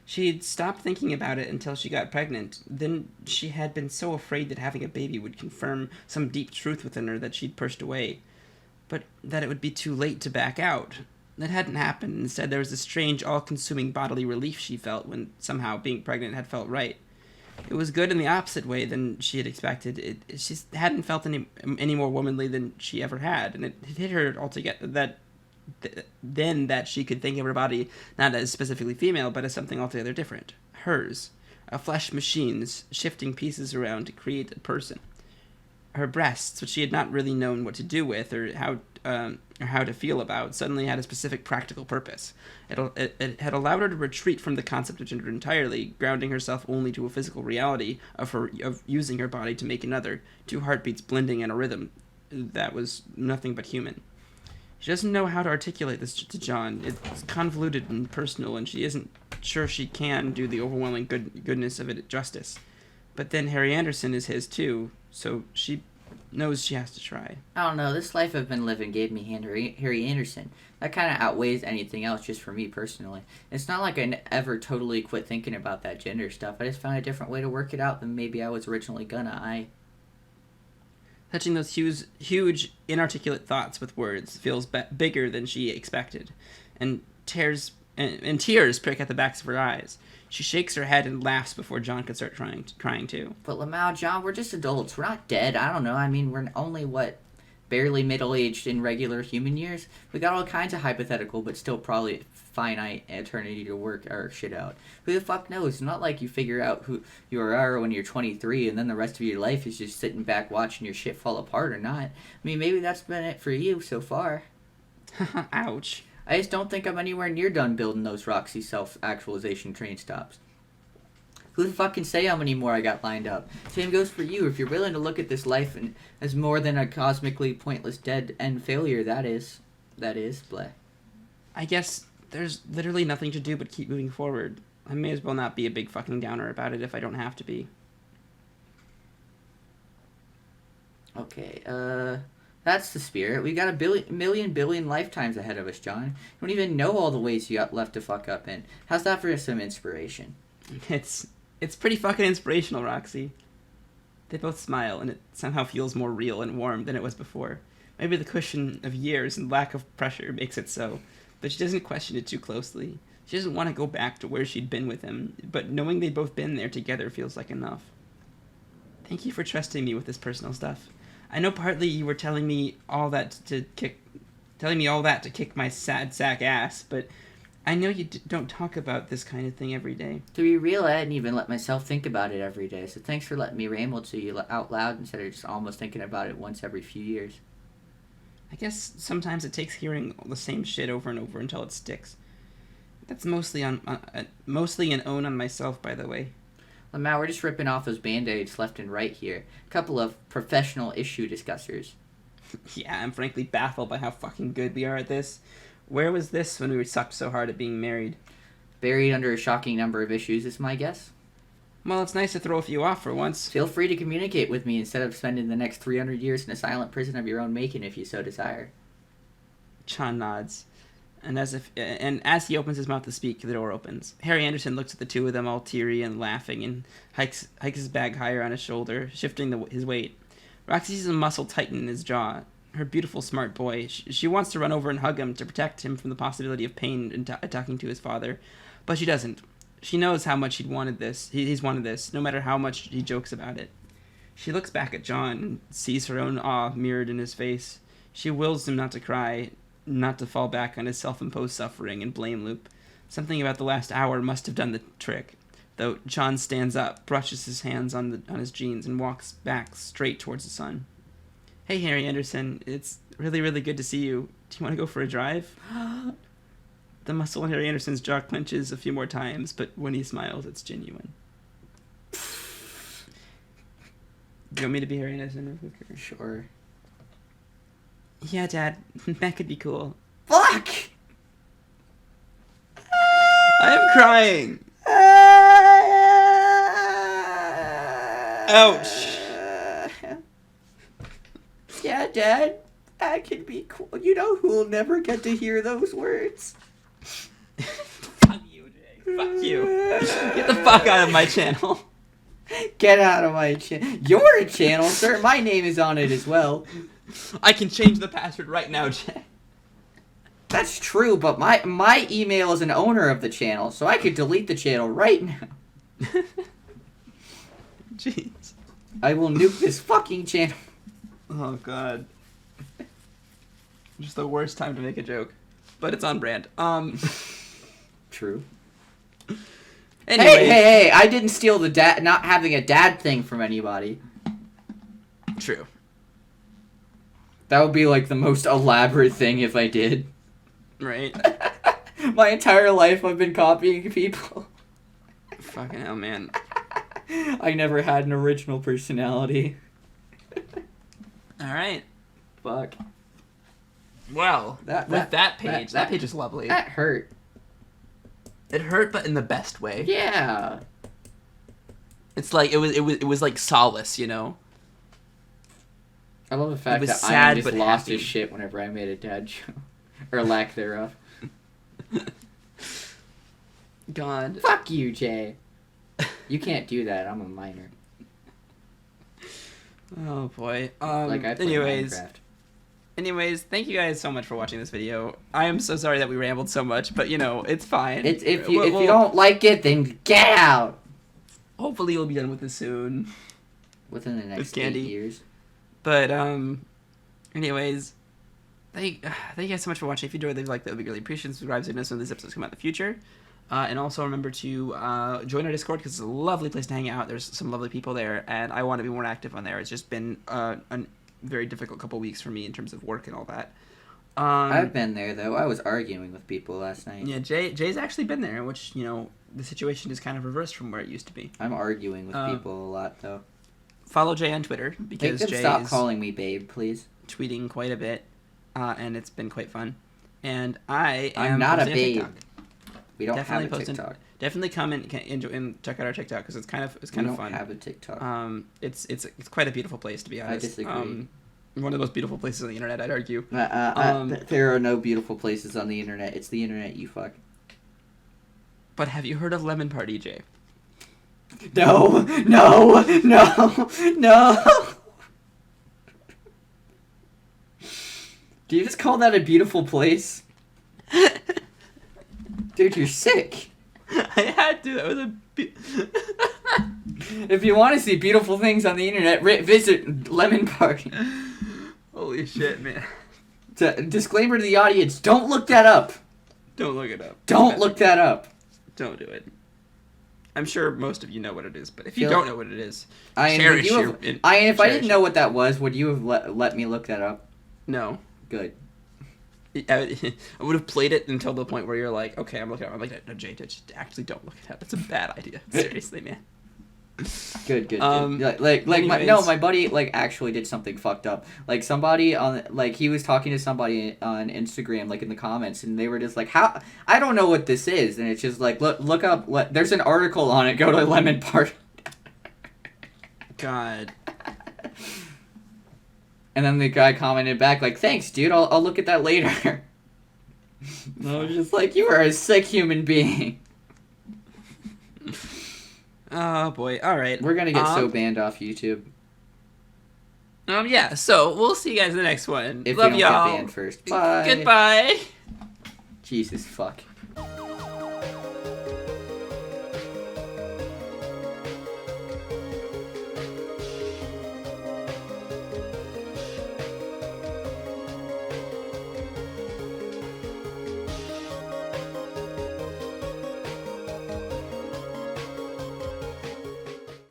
She had stopped thinking about it until she got pregnant. Then she had been so afraid that having a baby would confirm some deep truth within her that she'd pushed away. But that it would be too late to back out. That hadn't happened. Instead, there was a strange, all-consuming bodily relief she felt when somehow being pregnant had felt right. It was good in the opposite way than she had expected. She just hadn't felt any more womanly than she ever had, and it hit her altogether that she could think of her body not as specifically female, but as something altogether different. Hers. A flesh machine's shifting pieces around to create a person. Her breasts, which she had not really known what to do with or how to feel about, suddenly had a specific practical purpose. It had allowed her to retreat from the concept of gender entirely, grounding herself only to a physical reality of using her body to make another, two heartbeats blending in a rhythm that was nothing but human. She doesn't know how to articulate this to John. It's convoluted and personal, and she isn't sure she can do the overwhelming goodness of it justice. But then Harry Anderson is his too, so she knows she has to try.
I don't know, this life I've been living gave me Harry Anderson. That kind of outweighs anything else just for me personally. It's not like I ever totally quit thinking about that gender stuff. I just found a different way to work it out than maybe I was originally gonna.
Touching those huge, inarticulate thoughts with words feels bigger than she expected, and tears prick at the backs of her eyes. She shakes her head and laughs before John can start crying too.
But Lamau, John, we're just adults. We're not dead. I don't know. I mean, we're only, barely middle-aged in regular human years? We got all kinds of hypothetical, but still probably finite eternity to work our shit out. Who the fuck knows? It's not like you figure out who you are when you're 23 and then the rest of your life is just sitting back watching your shit fall apart or not. I mean, maybe that's been it for you so far.
Ouch.
I just don't think I'm anywhere near done building those Roxy self-actualization train stops. Who the fuck can say how many more I got lined up? Same goes for you. If you're willing to look at this life as more than a cosmically pointless dead end failure, that is, bleh.
I guess there's literally nothing to do but keep moving forward. I may as well not be a big fucking downer about it if I don't have to be.
Okay, that's the spirit. We got a billion lifetimes ahead of us, John. You don't even know all the ways you got left to fuck up in. How's that for some inspiration?
It's pretty fucking inspirational, Roxy. They both smile, and it somehow feels more real and warm than it was before. Maybe the cushion of years and lack of pressure makes it so, but she doesn't question it too closely. She doesn't want to go back to where she'd been with him, but knowing they'd both been there together feels like enough. Thank you for trusting me with this personal stuff. I know partly you were telling me all that to kick my sad sack ass, but I know you don't talk about this kind of thing every day.
To be real, I hadn't even let myself think about it every day, so thanks for letting me ramble to you out loud instead of just almost thinking about it once every few years.
I guess sometimes it takes hearing the same shit over and over until it sticks. That's mostly an own on myself, by the way.
Well, Matt, we're just ripping off those band-aids left and right here. A couple of professional issue discussers.
Yeah, I'm frankly baffled by how fucking good we are at this. Where was this when we were sucked so hard at being married?
Buried under a shocking number of issues is my guess.
Well, it's nice to throw a few off for once.
Feel free to communicate with me instead of spending the next 300 years in a silent prison of your own making if you so desire.
John nods. And as he opens his mouth to speak, the door opens. Harry Anderson looks at the two of them all teary and laughing and hikes his bag higher on his shoulder, shifting his weight. Roxy sees a muscle tighten in his jaw. Her beautiful, smart boy. She wants to run over and hug him to protect him from the possibility of pain in talking to his father. But she doesn't. She knows how much he's wanted this, no matter how much he jokes about it. She looks back at John and sees her own awe mirrored in his face. She wills him not to cry, not to fall back on his self-imposed suffering and blame loop. Something about the last hour must have done the trick. Though John stands up, brushes his hands on his jeans, and walks back straight towards the sun. Hey, Harry Anderson, it's really, really good to see you. Do you want to go for a drive? The muscle in Harry Anderson's jaw clenches a few more times, but when he smiles, it's genuine. Do you want me to be Harry Anderson real quick?
Sure.
Yeah, Dad, that could be cool.
Fuck!
I'm crying. Ouch.
Yeah, Dad, that could be cool. You know who'll never get to hear those words?
Fuck you, Jay. Fuck you. Get the fuck out of my channel.
Get out of my channel. Your channel, sir. My name is on it as well.
I can change the password right now, Jay.
That's true, but my email is an owner of the channel, so I could delete the channel right now.
Jeez.
I will nuke this fucking channel.
Oh, God. Just the worst time to make a joke. But it's on brand.
True.
Anyway.
Hey, I didn't steal the not having a dad thing from anybody.
True.
That would be like the most elaborate thing if I did.
Right.
My entire life I've been copying people.
Fucking hell, man.
I never had an original personality.
Alright.
Fuck.
Well, that page is lovely.
That hurt.
It hurt, but in the best way.
Yeah.
It's like it was like Solace, you know.
I love the fact that I just lost his shit whenever I made a dad joke. Or lack thereof.
God.
Fuck you, Jay. You can't do that. I'm a minor.
Oh boy.
Like I play Minecraft.
Anyways, thank you guys so much for watching this video. I am so sorry that we rambled so much, but you know, it's fine.
If you don't like it, then get out.
Hopefully we'll be done with this soon.
Within the next 8 years.
But anyways, thank you guys so much for watching. If you enjoyed, leave a like, that would be really appreciated. Subscribe so you know some of these episodes come out in the future. And also remember to join our Discord because it's a lovely place to hang out. There's some lovely people there, and I want to be more active on there. It's just been a very difficult couple weeks for me in terms of work and all that.
I've been there, though. I was arguing with people last night.
Yeah, Jay's actually been there, which, you know, the situation is kind of reversed from where it used to be.
I'm arguing with people a lot, though.
Follow Jay on Twitter because Jay
stop
is
calling me babe, please.
Tweeting quite a bit, and it's been quite fun. And I'm
not a babe.
TikTok.
We don't have a TikTok.
Definitely come and check out our TikTok because it's kind of fun.
We don't have a TikTok.
It's quite a beautiful place, to be honest.
I disagree.
One of the most beautiful places on the internet, I'd argue.
There are no beautiful places on the internet. It's the internet, you fuck.
But have you heard of Lemon Party, Jay?
No. Do you just call that a beautiful place? Dude, you're sick.
I had to. That was a.
If you want to see beautiful things on the internet, visit Lemon Party.
Holy shit, man.
Disclaimer to the audience: don't look that up.
Don't look it up.
Don't look that up.
Don't do it. I'm sure most of you know what it is, but if you don't know what it is,
if I didn't know what that was, would you have let me look that up?
No.
Good.
I would have played it until the point where you're like, okay, I'm looking at it. I'm like, no, Jay, just actually don't look it up. That's a bad idea. Seriously, man.
Good. My buddy actually did something fucked up. Like somebody he was talking to somebody on Instagram in the comments, and they were just like, how I don't know what this is, and it's just like look up there's an article on it, go to Lemon Party.
God.
And then the guy commented back like, thanks dude, I'll look at that later. I was just like, you are a sick human being.
Oh boy! All right,
we're gonna get so banned off YouTube.
Yeah. So we'll see you guys in the next one.
If
Love
we don't
y'all.
get banned first. Bye.
Goodbye.
Jesus fuck.